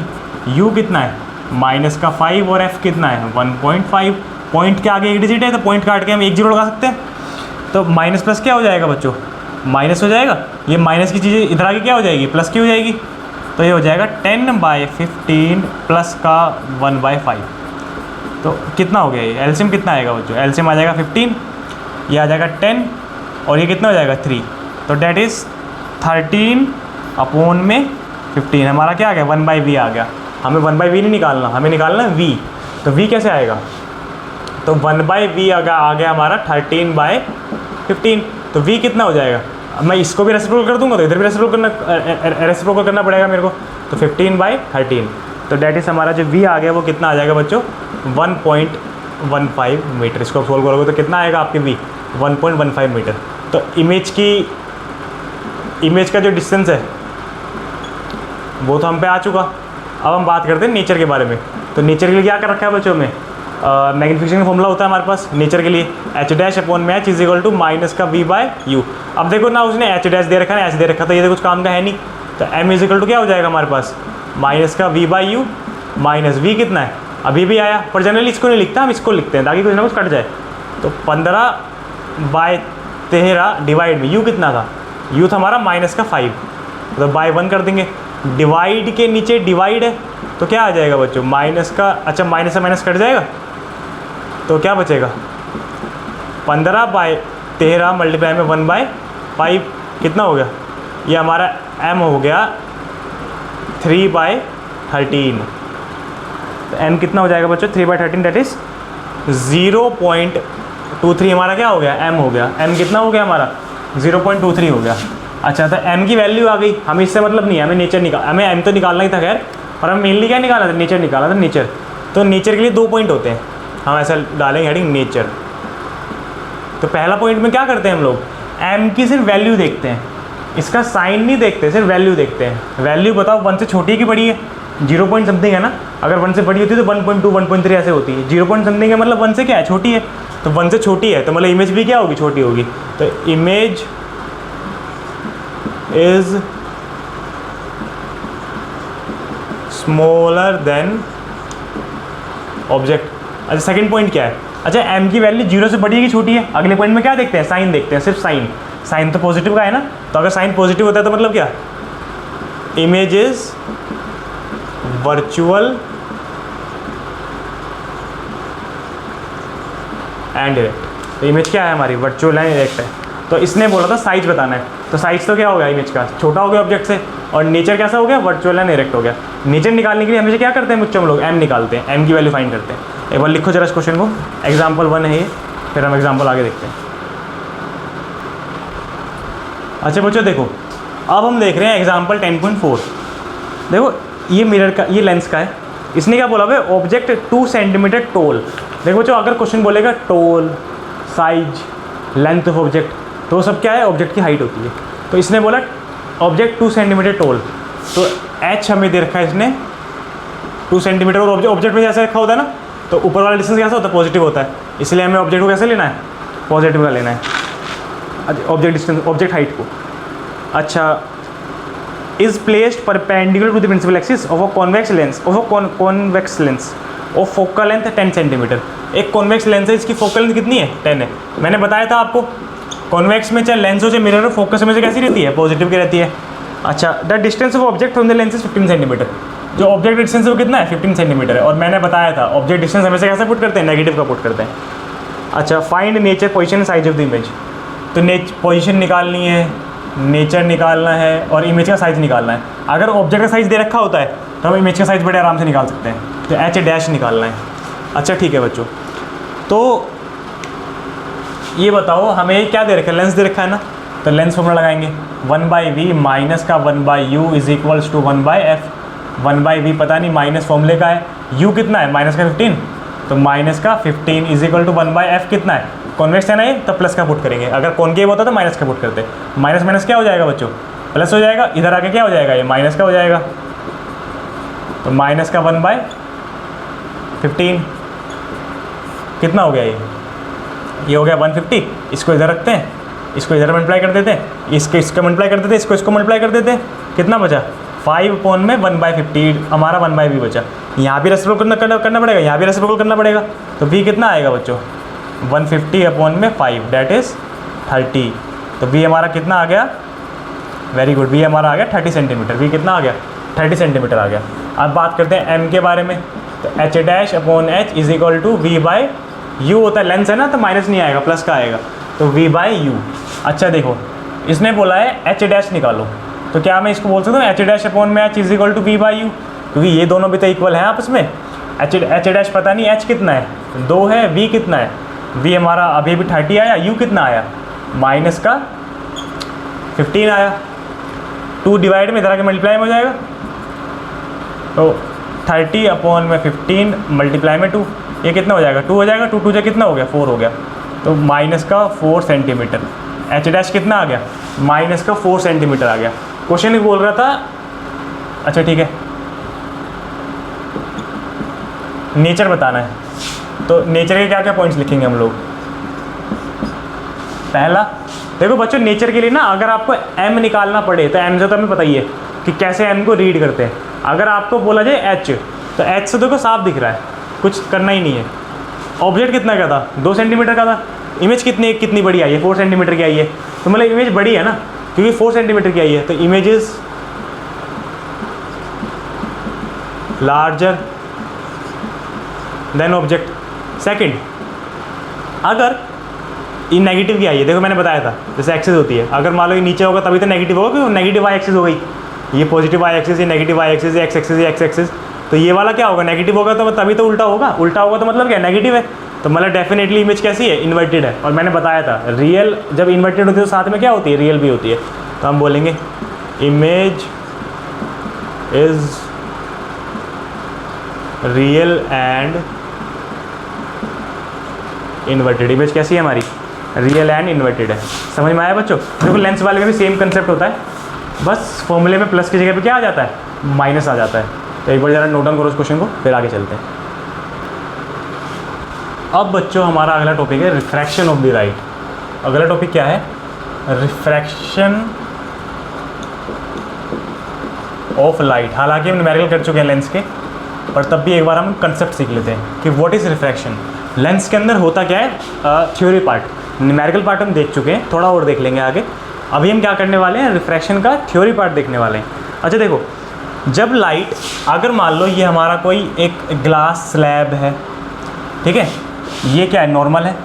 u कितना है माइनस का 5 और f कितना है 1.5। पॉइंट के आगे एक डिजिट है तो पॉइंट काट के हम 1 0 लगा सकते हैं। तो माइनस प्लस क्या हो जाएगा बच्चों, माइनस हो जाएगा, ये माइनस की चीज़ें इधर आगे क्या हो जाएगी, प्लस की हो जाएगी। तो ये हो जाएगा 10/15 प्लस का 1/5। तो कितना हो गया ये, एलसीएम कितना आएगा बच्चों, एलसीएम आ जाएगा 15, ये आ जाएगा 10, और ये कितना हो जाएगा 3। तो डेट इज़ 13/15 हमारा क्या आ गया, 1/v आ गया। हमें 1/v नहीं निकालना, हमें निकालना v। तो v कैसे आएगा, तो 1/v आ गया हमारा 13/15। तो v कितना हो जाएगा, अब मैं इसको भी रेसिप्रोकल कर दूंगा तो इधर भी रेसिप्रोकल करना पड़ेगा मेरे को। तो 15/13, तो डेट इज़ हमारा जो v आ गया वो कितना आ जाएगा बच्चों, 1.15 मीटर। इसको सोल्व करोगे तो कितना आएगा आपके v, 1.15 मीटर। तो इमेज का जो डिस्टेंस है वो तो हम पे आ चुका। अब हम बात करते हैं नेचर के बारे में। तो नेचर के लिए क्या कर रखा है बच्चों में, मैग्नीफिकेशन का फॉर्मूला होता है हमारे पास नेचर के लिए, h' is equal to minus का v/u। अब देखो ना उसने h' दे रखा है, h दे रखा, तो ये तो कुछ काम का है नहीं। तो m इज इक्वल टू क्या हो जाएगा हमारे पास, माइनस का v/u माइनस v कितना है, अभी भी आया, पर जनरली इसको नहीं लिखता, हम इसको लिखते हैं ताकि कुछ ना कुछ कट जाए। तो 15/13 डिवाइड में u कितना था, u था हमारा माइनस का 5, तो बाय 1 कर देंगे। डिवाइड के नीचे डिवाइड है तो क्या आ जाएगा बच्चों, माइनस का, अच्छा माइनस से माइनस कट जाएगा तो क्या बचेगा, 15/13 मल्टीप्लाई में 1/5 कितना हो गया, ये हमारा m हो गया 3/13। तो m कितना हो जाएगा बच्चों, 3/13 डेट इज़ 0.23 हमारा क्या हो गया, m हो गया। m कितना हो गया हमारा, 0.23 हो गया। अच्छा तो m की वैल्यू आ गई, हमें इससे मतलब नहीं है, हमें नेचर हमें m तो निकालना ही था खैर, और हम मेनली क्या निकाला था, नेचर निकाला था, नेचर। तो नेचर के लिए 2 पॉइंट होते हैं, हम ऐसा डालेंगे हेडिंग नेचर। तो पहला पॉइंट में क्या करते हैं हम लोग, m की सिर्फ वैल्यू देखते हैं, इसका साइन नहीं देखते, सिर्फ वैल्यू देखते हैं। वैल्यू बताओ 1 से छोटी है कि बड़ी है, 0 पॉइंट समथिंग है ना, अगर 1 से बड़ी होती है तो 1.2 1.3 ऐसे होती है, 0 पॉइंट समथिंग है मतलब 1 से क्या है, छोटी है। तो 1 से छोटी है तो मतलब इमेज भी क्या होगी, छोटी होगी। तो image is smaller than object. अच्छा सेकंड पॉइंट क्या है, अच्छा m की वैल्यू 0 से बड़ी है कि छोटी है, अगले पॉइंट में क्या देखते हैं, साइन देखते हैं, सिर्फ साइन। साइन तो पॉजिटिव का है ना, तो अगर साइन पॉजिटिव होता है तो मतलब क्या, image is virtual and direct. तो इमेज क्या है हमारी, वर्चुअल एंड डायरेक्ट है। तो इसने बोला था साइज बताना है, तो साइज तो क्या हो गया इमेज का, छोटा हो गया ऑब्जेक्ट से, और नेचर कैसा हो गया, वर्चुअल एंड डायरेक्ट हो गया। नेचर निकालने के लिए हमेशा क्या करते हैं बच्चों हम लोग, m निकालते हैं, m की वैल्यू फाइंड करते हैं। एक बार लिखो जरा इस क्वेश्चन को, एग्जाम्पल 1 है ये, फिर हम एग्जाम्पल आगे देखते हैं। अच्छा बच्चों देखो, अब हम देख रहे हैं एग्जाम्पल 10.4। देखो ये मिरर का, ये लेंस का है, इसने क्या बोला भाई, ऑब्जेक्ट 2 सेंटीमीटर टोल। देखो बच्चों अगर क्वेश्चन बोलेगा toll, size, length of object, तो वो सब क्या है, ऑब्जेक्ट की हाइट होती है। तो इसने बोला ऑब्जेक्ट 2 सेंटीमीटर टोल, तो h हमें दे रखा है इसने 2 सेंटीमीटर, और ऑब्जेक्ट में जैसे रखा होता है ना, तो ऊपर वाला डिस्टेंस कैसा होता है, पॉजिटिव होता है, इसलिए हमें ऑब्जेक्ट को कैसे लेना है, पॉजिटिव का लेना है, ऑब्जेक्ट डिस्टेंस, ऑब्जेक्ट हाइट को। अच्छा is placed perpendicular to the principal axis of a convex lens, convex lens of focal length 10 centimetre. एक कॉन्वेक्स लेंस है, इसकी फोकल लेंथ कितनी है, 10 है। मैंने बताया था आपको कॉन्वेक्स में चाहे लेंस हो चाहे मिरर हो, फोकस में से कैसी रहती है, पॉजिटिव की रहती है। अच्छा the distance of object from the lens is 15 centimetre. जो ऑब्जेक्ट डिस्टेंस है वो कितना है, 15 सेंटीमीटर है। और मैंने बताया था ऑब्जेक्ट डिस्टेंस हमेशा कैसे पुट करते हैं, नेगेटिव का पुट करते हैं। अच्छा find nature position size of the image. तो पोजीशन निकालनी है, नेचर निकालना है, और इमेज का साइज़ निकालना है। अगर ऑब्जेक्ट का साइज़ दे रखा होता है तो हम इमेज का साइज़ बड़े आराम से निकाल सकते हैं। तो h डैश निकालना है। अच्छा ठीक है बच्चों, तो ये बताओ हमें क्या दे रखा है, लेंस दे रखा है ना, तो लेंस फॉर्मूला लगाएंगे 1/v माइनस का 1/u is equals to 1/f। 1/v पता नहीं, माइनस फॉर्मूले का है, u कितना है माइनस का 15, तो माइनस का 15 इज इक्वल टू 1/f कितना है, कॉन्वेक्स है ना ये, तो प्लस का पुट करेंगे। अगर कॉनकेव होता तो माइनस का पुट करते, माइनस माइनस क्या हो जाएगा बच्चों, प्लस हो जाएगा, इधर आके क्या हो जाएगा, ये माइनस का हो जाएगा, तो माइनस का 1/15 कितना हो गया, ये हो गया 150। इसको इधर रखते हैं, इसको इधर मल्टीप्लाई कर देते हैं, इसको मल्टीप्लाई कर देते हैं, इसको मल्टीप्लाई कर देते हैं, कितना बचा 5 में 1/50 हमारा 1/v बचा। यहाँ भी रेसिप्रोकल करना पड़ेगा, यहाँ भी रेसिप्रोकल करना पड़ेगा, तो v कितना आएगा बच्चों 150 में 5 डैट इज़ 30। तो v हमारा कितना आ गया, वेरी गुड, v हमारा आ गया 30 सेंटीमीटर। v कितना आ गया 30 सेंटीमीटर आ गया। अब बात करते हैं m के बारे में, तो h'/h is equal to v/u होता है, लेंस है ना तो माइनस नहीं आएगा, प्लस का आएगा, तो v/u। अच्छा देखो इसने बोला है h' निकालो, तो क्या मैं इसको बोल सकता हूँ h'/h is equal to v/u, क्योंकि ये दोनों भी तो इक्वल हैं आपस में। h' पता नहीं h कितना है, 2 है, v कितना है, v हमारा अभी 30 आया, u कितना आया माइनस का 15 आया, 2 डिवाइड में इधर आके मल्टीप्लाई में हो जाएगा, तो 30/15 मल्टीप्लाई में 2, ये कितना हो जाएगा 2 हो जाएगा, 2 2 से कितना हो गया 4 हो गया, तो माइनस का 4 सेंटीमीटर। h' कितना आ गया माइनस का 4 सेंटीमीटर आ गया। क्वेश्चन ही बोल रहा था, अच्छा ठीक है नेचर बताना है, तो नेचर के क्या क्या पॉइंट्स लिखेंगे हम लोग। पहला देखो बच्चों, नेचर के लिए ना अगर आपको m निकालना पड़े तो m से तो हमें पता ही है कि कैसे m को रीड करते हैं। अगर आपको बोला जाए h, तो h से देखो साफ दिख रहा है, कुछ करना ही नहीं है। ऑब्जेक्ट कितना का था 2 सेंटीमीटर का था, इमेज कितनी बड़ी आई है 4 सेंटीमीटर की आई है, तो मतलब इमेज बड़ी है ना क्योंकि 4 सेंटीमीटर की आई है, तो image is larger than object. Second, अगर ये नेगेटिव की आई है, देखो मैंने बताया था जैसे एक्सिस होती है, अगर मान लो ये नीचे होगा तभी तो नेगेटिव होगा, क्योंकि नेगेटिव वाई एक्सिस हो गई, ये पॉजिटिव वाई एक्सिस, ये नेगेटिव वाई एक्सिस, ये एक्स एक्सिस, ये एक्स एक्सिस, तो ये वाला क्या होगा नेगेटिव होगा, तो तभी तो उल्टा होगा, उल्टा होगा तो मतलब क्या नेगेटिव है, तो मतलब डेफिनेटली इमेज कैसी है इन्वर्टेड है। और मैंने बताया था रियल जब इन्वर्टेड होती है तो साथ में क्या होती है रियल भी होती है, तो हम बोलेंगे image is real and inverted. Image कैसी है हमारी रियल एंड इन्वर्टेड है। समझ में आया बच्चों। देखो लेंस वाले में भी सेम कंसेप्ट होता है, बस फॉर्मूले में प्लस की जगह पे क्या आ जाता है माइनस आ जाता है। तो एक बार ज़रा नोट डाउन करो उस क्वेश्चन को, फिर आगे चलते हैं। अब बच्चों हमारा अगला टॉपिक है रिफ्रैक्शन ऑफ द लाइट। अगला टॉपिक क्या है रिफ्रैक्शन ऑफ लाइट। हालांकि हम न्यूमेरिकल कर चुके हैं लेंस के, पर तब भी एक बार हम कंसेप्ट सीख लेते हैं कि व्हाट इज़ रिफ्रैक्शन। लेंस के अंदर होता क्या है, थ्योरी पार्ट, न्यूमेरिकल पार्ट हम देख चुके हैं, थोड़ा और देख लेंगे आगे। अभी हम क्या करने वाले हैं रिफ्रैक्शन का थ्योरी पार्ट देखने वाले हैं। अच्छा देखो, जब लाइट, अगर मान लो ये हमारा कोई एक ग्लास स्लैब है, ठीक है, ये क्या है नॉर्मल है।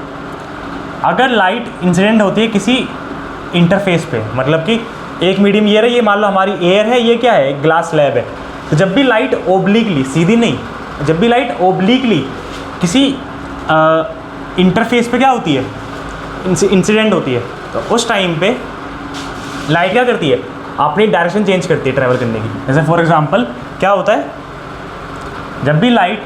अगर लाइट इंसिडेंट होती है किसी इंटरफेस पे, मतलब कि एक मीडियम ये है, ये मान लो हमारी एयर है, ये क्या है ग्लास स्लैब है, तो जब भी लाइट ओब्लिकली, सीधी नहीं, जब भी लाइट ओब्लिकली किसी इंटरफेस पे क्या होती है इंसिडेंट होती है, तो उस टाइम पे लाइट क्या करती है अपनी डायरेक्शन चेंज करती है ट्रैवल करने की। जैसे फॉर एग्जांपल क्या होता है, जब भी लाइट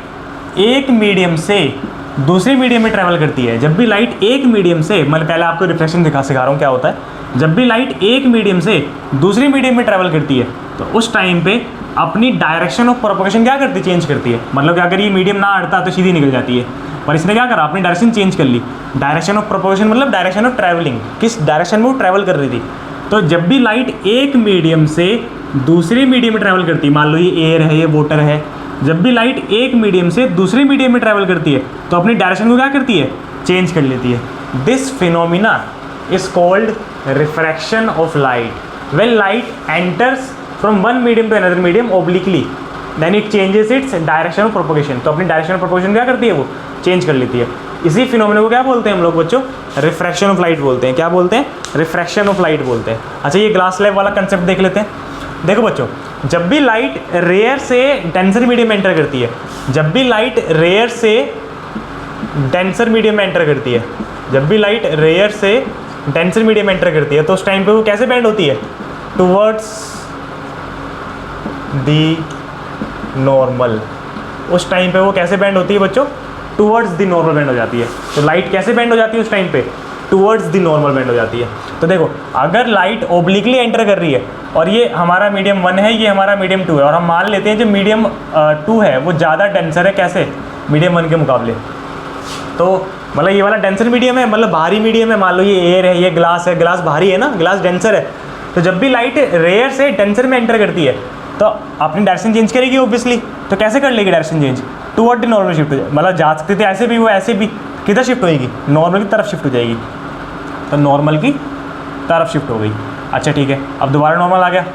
एक मीडियम से दूसरे मीडियम में ट्रैवल करती है, जब भी लाइट एक मीडियम से, मतलब पहले आपको रिफ्लेक्शन सिखा रहा हूँ क्या होता है, जब भी लाइट एक मीडियम से दूसरे मीडियम में ट्रैवल करती है, तो उस टाइम पे अपनी डायरेक्शन ऑफ प्रोपगेशन क्या करती है चेंज करती है। मतलब कि अगर ये मीडियम ना हटता तो सीधी निकल जाती है, पर इसने क्या करा अपनी डायरेक्शन चेंज कर ली। डायरेक्शन ऑफ प्रोपगेशन मतलब डायरेक्शन ऑफ ट्रैवलिंग, किस डायरेक्शन में वो ट्रैवल कर रही थी। तो जब भी लाइट एक मीडियम से दूसरे मीडियम में ट्रैवल करती है, मान लो ये एयर है, ये वाटर है, जब भी लाइट एक मीडियम से दूसरे मीडियम में ट्रैवल करती है तो अपनी डायरेक्शन को क्या करती है चेंज कर लेती है। This phenomena is called refraction of light. When light enters from one medium to another medium obliquely, then it changes its direction of propagation. तो अपनी डायरेक्शन ऑफ प्रोपगेशन क्या करती है वो चेंज कर लेती है। इसी फिनोमिना को क्या बोलते हैं हम लोग बच्चों रिफ्रैक्शन ऑफ लाइट बोलते हैं। क्या बोलते हैं रिफ्रैक्शन ऑफ लाइट बोलते हैं। अच्छा ये ग्लास स्लैब वाला कंसेप्ट देख लेते हैं। देखो बच्चों, जब भी लाइट रेयर से डेंसर मीडियम में एंटर करती है, जब भी लाइट रेयर से डेंसर मीडियम में एंटर करती है, जब भी लाइट रेयर से डेंसर मीडियम एंटर करती है तो उस टाइम पे वो कैसे बैंड होती है, टूवर्ड्स दी नॉर्मल। उस टाइम पे वो कैसे बैंड होती है बच्चों, टूवर्ड्स दी नॉर्मल बैंड हो जाती है। तो लाइट कैसे बैंड हो जाती है उस टाइम पे, टूवर्ड्स दी नॉर्मल बैंड हो जाती है। तो देखो अगर लाइट ओब्लिकली एंटर कर रही है और ये हमारा मीडियम 1 है, ये हमारा मीडियम 2 है, और हम मान लेते हैं जो मीडियम 2 है वो ज़्यादा डेंसर है, कैसे, मीडियम 1 के मुकाबले। तो मतलब ये वाला डेंसर मीडियम है, मतलब भारी मीडियम है। मान लो ये एयर है, ये ग्लास है, ग्लास भारी है ना, ग्लास डेंसर है। तो जब भी लाइट रेयर से डेंसर में एंटर करती है तो अपनी डायरेक्शन चेंज करेगी ऑब्वियसली। तो कैसे कर लेगी direction change, toward the normal shift हो जाए, मतलब जा सकते थे ऐसे भी, वो ऐसे भी किधर शिफ्ट होएगी, नॉर्मल की तरफ शिफ्ट हो जाएगी। तो नॉर्मल की तरफ शिफ्ट हो गई। अच्छा ठीक है, अब दोबारा नॉर्मल आ गया,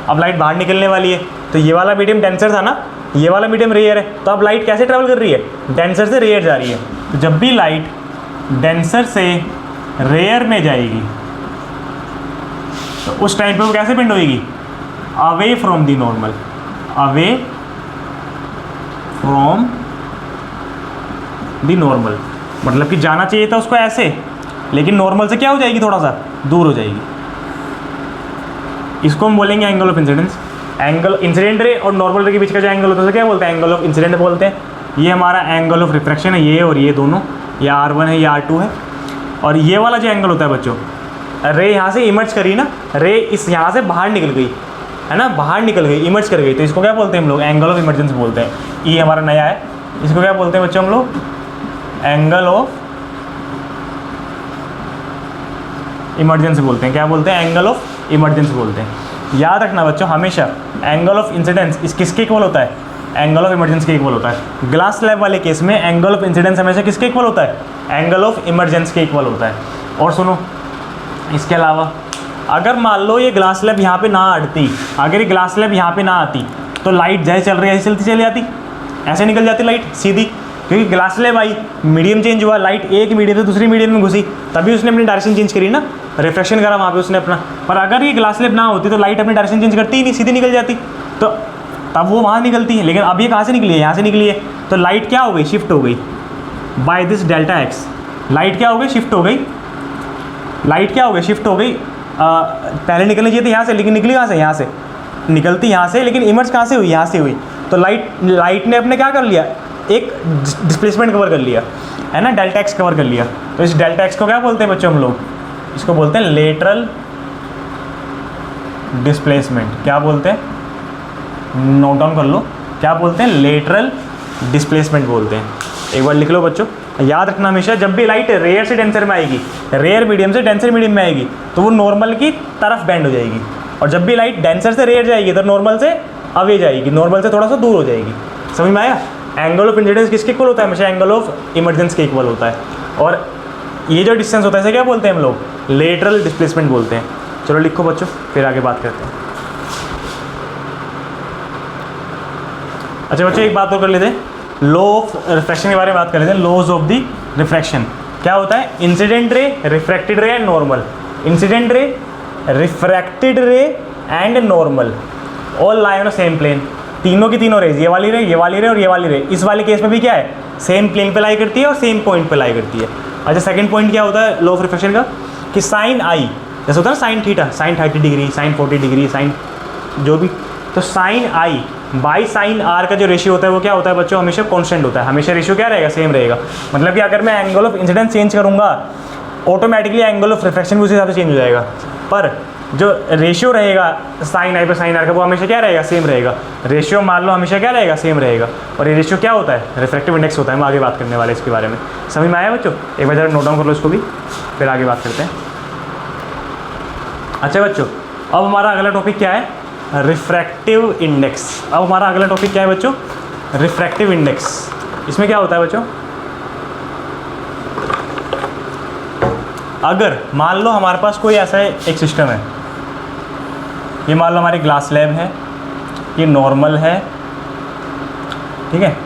अब लाइट बाहर निकलने वाली है। तो ये वाला मीडियम डेंसर था ना, ये वाला मीडियम रेयर है, तो अब लाइट कैसे ट्रैवल कर रही है, डेंसर से रेयर जा रही है। तो जब भी लाइट डेंसर से रेयर में जाएगी तो उस टाइम पे वो कैसे बेंड होएगी, away from the normal, away from the normal. मतलब कि जाना चाहिए था उसको ऐसे, लेकिन नॉर्मल से क्या हो जाएगी, थोड़ा सा दूर हो जाएगी। इसको हम बोलेंगे angle of incidence. Angle incident ray और नॉर्मल रे के बीच का जो एंगल होता है क्या बोलते हैं, एंगल ऑफ इंसिडेंट बोलते हैं। ये हमारा एंगल ऑफ रिफ्रैक्शन है, ये और ये दोनों, ये R1 है, ये R2 है। और ये वाला जो एंगल होता है बच्चों, रे यहाँ से इमर्ज करी ना, रे इस यहाँ से बाहर निकल गई है ना, बाहर निकल गई, इमर्ज कर गई, तो इसको क्या बोलते हैं हम लोग, एंगल ऑफ इमर्जेंस बोलते हैं। ये हमारा नया है, इसको क्या बोलते हैं बच्चों हम लोग, एंगल ऑफ इमरजेंसी बोलते हैं। क्या बोलते हैं, एंगल ऑफ इमरजेंसी बोलते हैं। याद रखना बच्चों हमेशा, एंगल ऑफ इंसिडेंस इस किसके इक्वल होता है, एंगल ऑफ इमरजेंसी के इक्वल होता है। ग्लास स्लैब वाले केस में एंगल ऑफ इंसिडेंस हमेशा किसके इक्वल होता है, एंगल ऑफ इमरजेंसी के इक्वल होता है। और सुनो, इसके अलावा अगर मान लो ये ग्लास स्लैब यहाँ पे ना अड़ती, अगर ये ग्लास स्लैब यहाँ पे ना आती तो लाइट जैसे चल रही है ऐसे चलती चली जाती, ऐसे निकल जाती लाइट सीधी, क्योंकि ग्लास स्लैब आई, मीडियम चेंज हुआ, लाइट एक मीडियम से दूसरी मीडियम में घुसी, तभी उसने अपनी डायरेक्शन चेंज करी ना, रिफ्लेक्शन करा वहाँ पे उसने अपना। पर अगर ये ग्लास स्लैब ना होती तो लाइट अपनी डायरेक्शन चेंज करती ही नहीं, सीधी निकल जाती, तो तब वो वहाँ निकलती है। लेकिन अब ये कहाँ से निकली है, यहाँ से निकली है, तो लाइट क्या हो गई, शिफ्ट हो गई by this delta x. Light क्या हो गई, शिफ्ट हो गई, लाइट क्या हो गई, शिफ्ट हो गई। पहले निकलनी चाहिए थी यहाँ से, लेकिन निकली कहाँ से, यहाँ से निकलती यहाँ से, लेकिन इमर्ज कहाँ से हुई, यहाँ से हुई। तो लाइट ने अपने क्या कर लिया, एक डिस्प्लेसमेंट कवर कर लिया है ना, डेल्टा एक्स कवर कर लिया। तो इस डेल्टा एक्स को क्या बोलते हैं बच्चों हम लोग, इसको बोलते हैं लेटरल डिस्प्लेसमेंट। क्या बोलते हैं, नोट डाउन कर लो, क्या बोलते हैं, लेटरल डिस्प्लेसमेंट बोलते हैं। एक बार लिख लो बच्चों, याद रखना हमेशा, जब भी लाइट रेयर से डेंसर में आएगी, रेयर मीडियम से डेंसर मीडियम में आएगी, तो वो नॉर्मल की तरफ बेंड हो जाएगी। और जब भी लाइट डेंसर से रेयर जाएगी तो नॉर्मल से अवे जाएगी, नॉर्मल से थोड़ा सा दूर हो जाएगी। समझ में आया। एंगल ऑफ इंसिडेंस किसके इक्वल होता है, हमेशा एंगल ऑफ इमरजेंस के इक्वल होता है। और ये जो डिस्टेंस होता है इसे क्या बोलते हैं हम लोग, लेटरल डिस्प्लेसमेंट बोलते हैं। चलो लिखो बच्चों, फिर आगे बात करते हैं। अच्छा बच्चों, एक बात और कर लेते हैं, लॉ ऑफ रिफ्रैक्शन के बारे में बात कर लेते हैं। लॉज ऑफ द रिफ्रैक्शन क्या होता है, incident ray, refracted ray and normal. Incident ray, refracted ray and normal all lie on same plane. तीनों की तीनों रेज, ये वाली रे, ये वाली रे और ये वाली रे, इस वाले केस में भी क्या है, सेम प्लेन पे लाई करती है और सेम पॉइंट पे लाई करती है। अच्छा सेकंड पॉइंट क्या होता है लॉ ऑफ रिफ्रैक्शन का, कि साइन आई जैसे होता है ना, sine theta, sine 30 degree, sine 40 degree, sine जो भी, तो sine i by sine r का जो रेशियो होता है वो क्या होता है बच्चों, हमेशा कांस्टेंट होता है। हमेशा रेशियो क्या रहेगा, सेम रहेगा। मतलब कि अगर मैं एंगल ऑफ इंसिडेंस चेंज करूँगा, ऑटोमेटिकली एंगल ऑफ रिफ्रैक्शन भी उस हिसाब से चेंज हो जाएगा। पर जो रेशियो रहेगा साइन आई पर साइन आर का, वो हमेशा क्या रहेगा, सेम रहेगा। रेशियो मान लो हमेशा क्या रहेगा, सेम रहेगा। और ये रेशियो क्या होता है, रिफ्रैक्टिव इंडेक्स होता है। हम आगे बात करने वाले इसके बारे में। समझ में आया बच्चों, एक बार जरा नोट डाउन कर लो इसको भी, फिर आगे बात करते हैं। अच्छा बच्चों, अब हमारा अगला टॉपिक क्या है, रिफ्रैक्टिव इंडेक्स। अब हमारा अगला टॉपिक क्या है बच्चों, रिफ्रैक्टिव इंडेक्स। इसमें क्या होता है बच्चों, अगर मान लो हमारे पास कोई ऐसा एक सिस्टम है, ये मान लो हमारी ग्लास स्लैब है, ये नॉर्मल है, ठीक है,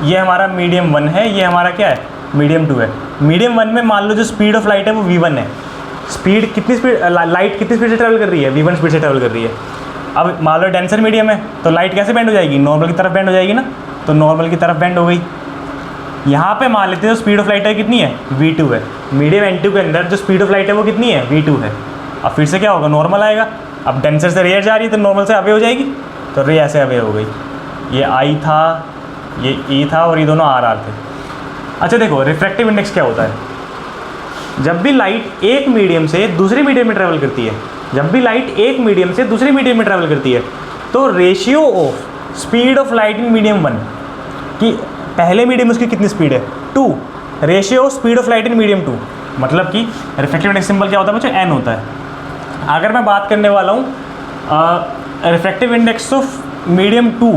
ये हमारा मीडियम 1 है, ये हमारा क्या है, मीडियम 2 है। मीडियम 1 में मान लो जो स्पीड ऑफ लाइट है वो v1 है। स्पीड कितनी स्पीड, लाइट कितनी स्पीड से ट्रैवल कर रही है, v1 स्पीड से ट्रैवल कर रही है। अब मान लो डेंसर मीडियम है, तो लाइट कैसे बेंड हो जाएगी, नॉर्मल की तरफ बेंड हो जाएगी ना, तो नॉर्मल की तरफ बेंड हो गई। यहाँ पे मान लेते हैं जो स्पीड ऑफ लाइट है कितनी है, v2 है। मीडियम n2 के अंदर जो स्पीड ऑफ लाइट है वो कितनी है, v2 है। अब फिर से क्या होगा, नॉर्मल आएगा। अब डेंसर से रेयर जा रही है तो नॉर्मल से अवे हो जाएगी, तो रे ऐसे अवे हो गई। ये I था, ये E था और ये दोनों RR थे। अच्छा देखो रिफ्रैक्टिव इंडेक्स क्या होता है, जब भी लाइट एक मीडियम से दूसरे मीडियम में ट्रैवल करती है, जब भी लाइट एक मीडियम से दूसरे मीडियम में ट्रैवल करती है, तो ratio of speed of light in medium 1 कि पहले मीडियम उसकी कितनी स्पीड है 2, ratio of speed of light in medium 2, मतलब कि रिफ्रैक्टिव इंडेक्स सिंबल क्या होता है बच्चों, n होता है। अगर मैं बात करने वाला हूँ refractive index of medium 2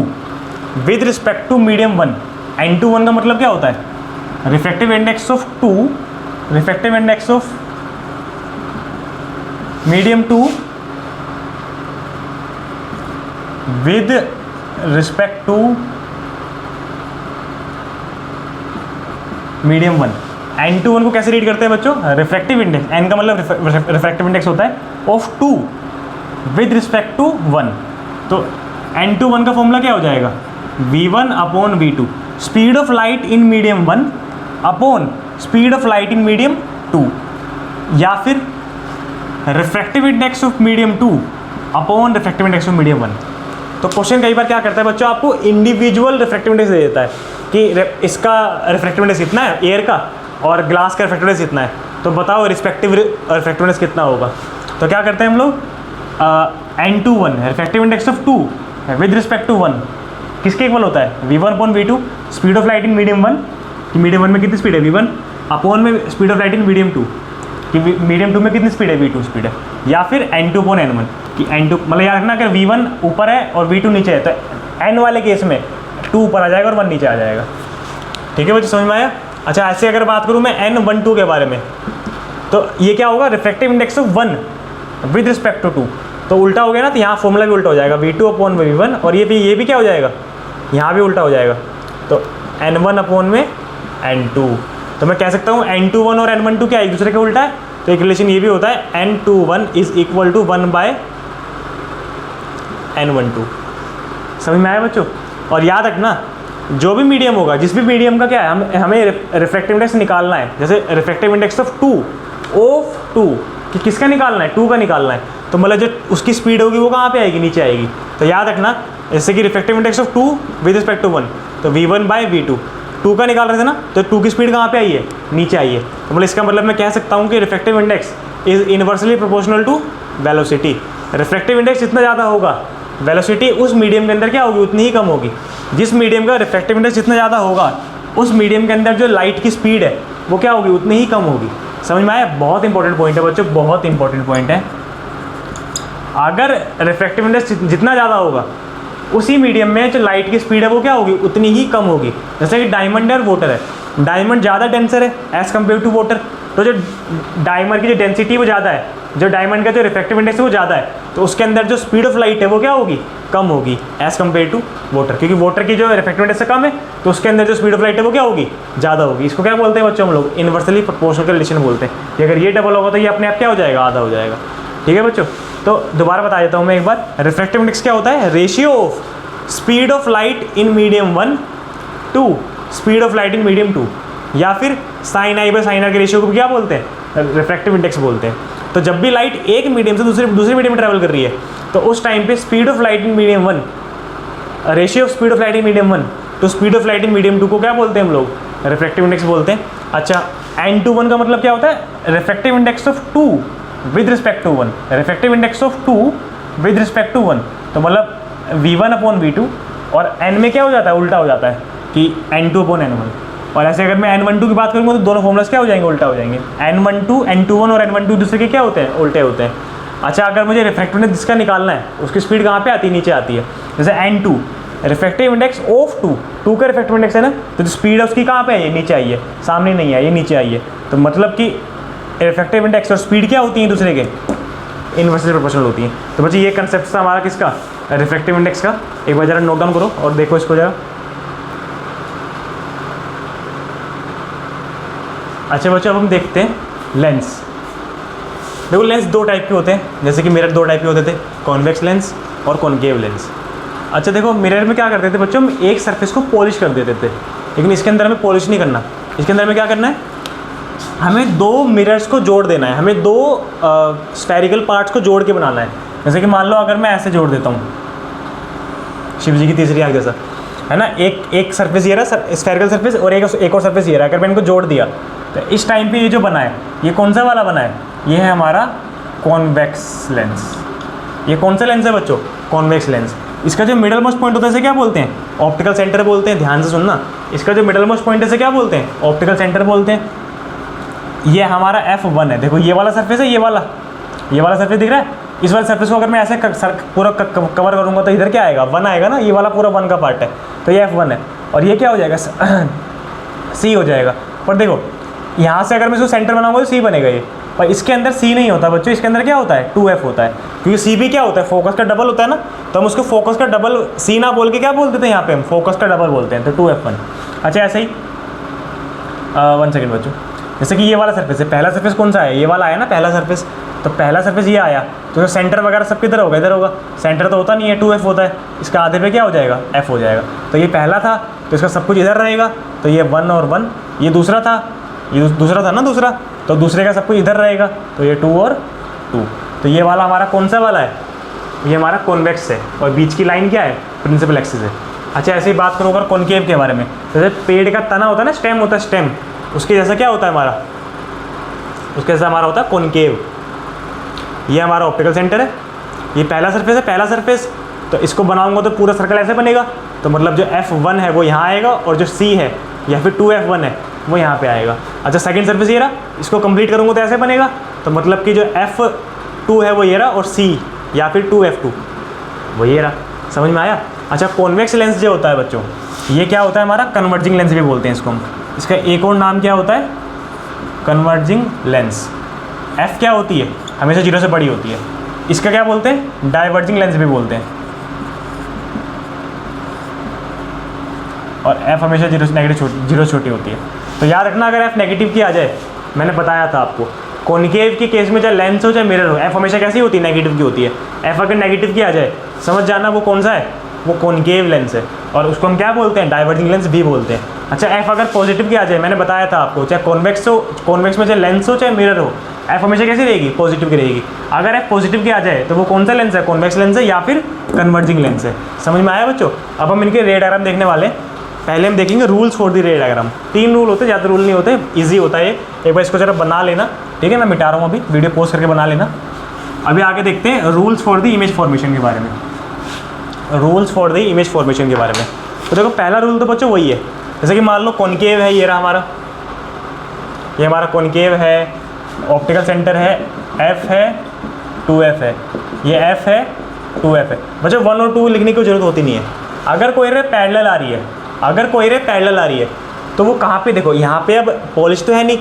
with respect to medium 1, n2 का मतलब क्या होता है, refractive index of 2, refractive index of medium 2 with respect to medium 1। n2 को कैसे रीड करते हैं बच्चों, रिफ्रैक्टिव इंडेक्स, n का मतलब रिफ्रैक्टिव इंडेक्स होता है ऑफ 2 विद रिस्पेक्ट टू 1। तो n21 का फॉर्मूला क्या हो जाएगा, v1 upon v2, speed of light in medium 1 upon speed of light in medium 2, या फिर refractive index of medium 2 upon refractive index of medium 1। तो क्वेश्चन कई बार क्या करता है बच्चों, आपको इंडिविजुअल रिफ्रैक्टिव इंडेक्स दे देता है कि इसका रिफ्रैक्टिव इंडेक्स इतना है एयर का और ग्लास का रिफ्रैक्टिव इंडेक्स इतना है, तो बताओ रिस्पेक्टिव रिफ्रैक्टिव इंडेक्स कितना होगा। तो क्या करते हैं हम लोग, n21 refractive index of 2 with respect to 1 किसके इक्वल होता है, v1 upon v2, speed of light in medium 1 कि मीडियम 1 में कितनी स्पीड है v1 अपॉन में speed of light in medium 2 कि मीडियम 2 में कितनी स्पीड है v2 स्पीड है, या फिर n2 अपॉन n1 कि n2 मतलब याद रखना अगर v1 ऊपर है और v2 नीचे है तो n वाले केस में 2 ऊपर आ जाएगा और 1 नीचे आ जाएगा। ठीक है बच्चे, समझ में आया। अच्छा ऐसे अगर बात करूँ मैं n12 के बारे में, तो ये क्या होगा, refractive index of 1 with respect to 2, तो उल्टा हो गया ना, तो यहाँ फॉर्मूला भी उल्टा हो जाएगा, v2 अपॉन v1, और ये भी क्या हो जाएगा, यहाँ भी उल्टा हो जाएगा, तो n1 अपॉन में n2। तो मैं कह सकता हूँ n21 और n12 क्या एक दूसरे के उल्टा है, तो एक रिलेशन ये भी होता है n21 is equal to 1 bye n12। समझ में आया बच्चों। और याद रखना जो भी मीडियम होगा, जिस भी मीडियम का क्या है, हमें रिफ्रैक्टिव इंडेक्स निकालना है। जैसे रिफ्रैक्टिव इंडेक्स ऑफ 2 कि किसका निकालना है, 2 का निकालना है, तो मतलब जो उसकी स्पीड होगी वो कहाँ पे आएगी, नीचे आएगी। तो याद रखना जैसे कि refractive index of 2 with respect to 1, तो v1 बाय v2, 2 का निकाल रहे थे ना, तो 2 की स्पीड कहाँ पे आई है, नीचे आई है। तो मतलब इसका मतलब मैं कह सकता हूँ कि refractive index is inversely proportional to velocity. Refractive index जितना ज़्यादा होगा, वेलोसिटी उस मीडियम के अंदर क्या होगी, उतनी ही कम होगी। जिस मीडियम का रिफ्रैक्टिव इंडेक्स जितना ज़्यादा होगा, उस मीडियम के अंदर जो लाइट की स्पीड है वो क्या होगी, उतनी ही कम होगी। समझ में आया। बहुत इंपॉर्टेंट पॉइंट है बच्चों, बहुत इंपॉर्टेंट पॉइंट है। अगर रिफ्रैक्टिव इंडेक्स जितना ज़्यादा होगा, उसी मीडियम में जो लाइट की स्पीड है वो क्या होगी, उतनी ही कम होगी। जैसे कि डायमंड है और वाटर है, डायमंड ज़्यादा डेंसर है एज़ कम्पेयर टू वाटर, तो जो डायमंड की जो डेंसिटी वो ज़्यादा है, जो डायमंड का जो रिफ्रैक्टिव इंडेक्स है वो ज़्यादा है, तो उसके अंदर जो स्पीड ऑफ लाइट है वो क्या होगी, कम होगी एज़ कम्पेयर टू वाटर, क्योंकि वाटर की जो रिफ्रैक्टिव इंडेक्स से कम है, तो उसके अंदर जो स्पीड ऑफ लाइट है वो क्या होगी, ज़्यादा होगी। इसको क्या बोलते हैं बच्चों हम लोग, इन्वर्सली प्रोपोर्शनल का रिलेशन बोलते हैं कि अगर ये डबल होगा तो ये अपने आप क्या हो जाएगा, आधा हो जाएगा। ठीक है बच्चों, तो दोबारा बता देता हूँ मैं एक बार, रिफ्रैक्टिव इंडेक्स क्या होता है, ratio of speed of light in medium 1 to speed of light in medium 2, या फिर sine i by sine r के रेशियो को क्या बोलते हैं, रिफ्रैक्टिव इंडेक्स बोलते हैं। तो जब भी लाइट एक मीडियम से दूसरे मीडियम में ट्रैवल कर रही है, तो उस टाइम पे speed of light in medium 1, ratio of speed of light in medium 1 तो speed of light in medium 2 को क्या बोलते हैं हम लोग, रिफ्रैक्टिव इंडेक्स बोलते हैं। अच्छा n21 का मतलब क्या होता है, refractive index of 2 with respect to 1, refractive index of 2 with respect to 1, तो मतलब v1 अपॉन v2, और n में क्या हो जाता है, उल्टा हो जाता है कि n2 अपॉन n1। और ऐसे अगर मैं n12 की बात करूँगा तो दोनों फॉर्मुलास क्या हो जाएंगे, उल्टा हो जाएंगे। n12 n21 और n12 दूसरे के क्या होते हैं, उल्टे होते हैं। अच्छा अगर मुझे रिफ्रैक्टिव इंडेक्स जिसका निकालना है, उसकी स्पीड कहाँ पे आती है, नीचे आती है। जैसे n2 रिफ्रैक्टिव इंडेक्स ऑफ 2 का रिफ्रैक्टिव इंडेक्स है ना, तो जो स्पीड है उसकी कहाँ पे आई है, नीचे आई है, सामने नहीं आई है, नीचे आई है। तो मतलब कि रिफ्रैक्टिव इंडेक्स और स्पीड क्या होती है दूसरे के, इनवर्सली प्रोपोर्शनल होती है। तो बच्चे ये कंसेप्ट था हमारा किसका, रिफ्रैक्टिव इंडेक्स का। एक बार जरा नोट डाउन करो और देखो इसको जरा। अच्छा बच्चों अब हम देखते हैं लेंस। देखो लेंस दो टाइप के होते हैं, जैसे कि मिरर दो टाइप के होते थे, कॉन्वेक्स लेंस और कॉनकेव लेंस। अच्छा देखो मिरर में क्या करते थे बच्चों, हम एक सरफेस को पॉलिश कर देते थे, लेकिन इसके अंदर हमें पॉलिश नहीं करना। इसके अंदर हमें क्या करना है, हमें दो मिरर्स को जोड़ देना है, हमें दो स्फेरिकल पार्ट्स को जोड़ के बनाना है। जैसे कि मान लो अगर मैं ऐसे जोड़ देता हूँ शिव जी की तीसरी आँख जैसा, है ना, एक सरफेस ये रहा स्फेरिकल सरफेस और एक और सरफेस ये रहा। अगर मैं इनको जोड़ दिया तो इस टाइम पे ये जो बना है ये कौन सा वाला बना है, ये है हमारा कॉन्वेक्स लेंस। ये कौन सा लेंस है बच्चों, कॉन्वेक्स लेंस। इसका जो मिडल मोस्ट पॉइंट होता है इसे क्या बोलते हैं, ऑप्टिकल सेंटर बोलते हैं। ध्यान से सुनना, इसका जो मिडल मोस्ट पॉइंट है इसे क्या बोलते हैं, ऑप्टिकल सेंटर बोलते हैं। ये हमारा F1 है। देखो ये वाला सरफेस है, ये वाला सरफेस दिख रहा है। इस वाले सरफेस को अगर मैं ऐसे पूरा कवर करूँगा तो इधर क्या आएगा, 1 आएगा ना, ये वाला पूरा 1 का पार्ट है, तो ये F1 है। और ये क्या हो जाएगा, C हो जाएगा। पर देखो यहाँ से अगर मैं इसको सेंटर बनाऊंगा तो C बनेगा ये, पर इसके अंदर C नहीं होता बच्चों, इसके अंदर क्या होता है, 2F होता है। क्योंकि C भी क्या होता है, फोकस का डबल होता है ना, तो हम उसको फोकस का डबल C ना बोल के क्या बोल देते हैं, यहाँ पे हम फोकस का डबल बोलते हैं, तो 2F1। अच्छा ऐसे ही 1 सेकेंड बच्चों, जैसे कि ये वाला सरफेस है, पहला सरफेस कौन सा है, ये वाला आया ना पहला सरफेस, तो पहला सरफेस ये आया तो सेंटर वगैरह सब किधर होगा, इधर होगा। सेंटर तो होता नहीं है, 2F होता है, इसका आधे पे क्या हो जाएगा, F हो जाएगा। तो ये पहला था तो इसका सब कुछ इधर रहेगा, तो ये 1 और 1। ये दूसरा था, ये दूसरा था ना दूसरा, तो दूसरे का सब कुछ इधर रहेगा, तो ये 2 और 2। तो ये वाला हमारा कौन सा वाला है, ये हमारा कॉन्वेक्स है, और बीच की लाइन क्या है, प्रिंसिपल एक्सिस है। अच्छा ऐसे ही बात करूँ अगर कॉनकेव के बारे में, जैसे पेड़ का तना होता है ना, स्टेम होता है, स्टेम, उसके जैसा क्या होता है हमारा, उसके जैसा हमारा होता है कॉनकेव। ये हमारा ऑप्टिकल सेंटर है, ये पहला सरफेस है, पहला सरफेस, तो इसको बनाऊंगा तो पूरा सर्कल ऐसे बनेगा, तो मतलब जो F1 है वो यहाँ आएगा और जो C है या फिर 2F1 है वो यहाँ पे आएगा। अच्छा सेकंड सरफेस ये रहा, इसको कंप्लीट करूँगा तो ऐसे बनेगा, तो मतलब कि जो F2 है वो ये रहा और C या फिर 2F2 वो ये रहा। समझ में आया। अच्छा कॉन्वेक्स लेंस जो होता है बच्चों, ये क्या होता है हमारा, कन्वर्जिंग लेंस भी बोलते हैं इसको हम। इसका एक और नाम क्या होता है, कन्वर्जिंग लेंस। F क्या होती है, हमेशा 0 से बड़ी होती है, इसका क्या बोलते हैं, डाइवर्जिंग लेंस भी बोलते हैं। और F हमेशा 0 से नेगेटिव 0 छोटी होती है। तो याद रखना अगर F नेगेटिव की आ जाए, मैंने बताया था आपको कॉनकेव के केस में चाहे लेंस हो चाहे मिरर हो, F हमेशा कैसी होती है, नेगेटिव की होती है। F अगर नेगेटिव की आ जाए समझ जाना वो कौन सा है, वो कॉनकेव लेंस है, और उसको हम क्या बोलते हैं, डाइवर्जिंग लेंस भी बोलते हैं। अच्छा F अगर पॉजिटिव की आ जाए, मैंने बताया था आपको, चाहे कॉन्वेक्स हो, कॉन्वेक्स में चाहे लेंस हो चाहे मिरर हो, F हमेशा कैसी रहेगी, पॉजिटिव की रहेगी। अगर F पॉजिटिव की आ जाए तो वो कौन सा लेंस है, कॉन्वेक्स लेंस है या फिर कन्वर्जिंग लेंस है। समझ में आया बच्चों। अब हम इनके रे डायग्राम देखने वाले हैं। पहले हम देखेंगे रूल्स फॉर द रे डायग्राम। 3 रूल होते हैं, ज़्यादा रूल नहीं होते, ईजी होता है ये। एक बार इसको जरा बना लेना, ठीक है, मैं मिटा रहा हूँ अभी, वीडियो पोस्ट करके बना लेना। अभी आगे देखते हैं rules for the image formation के बारे में। Rules for the image formation के बारे में तो देखो पहला रूल तो बच्चों वही है, जैसे कि मान लो कॉनकेव है, ये रहा हमारा, ये हमारा कॉनकेव है, ऑप्टिकल सेंटर है, F है, 2F है, ये F है, 2F है। बच्चों 1 और 2 लिखने की जरूरत होती नहीं है। अगर कोई रे पैरेलल आ रही है, अगर कोई रे पैरेलल आ रही है तो वो कहाँ पे, देखो यहाँ पे अब पॉलिश तो है नहीं,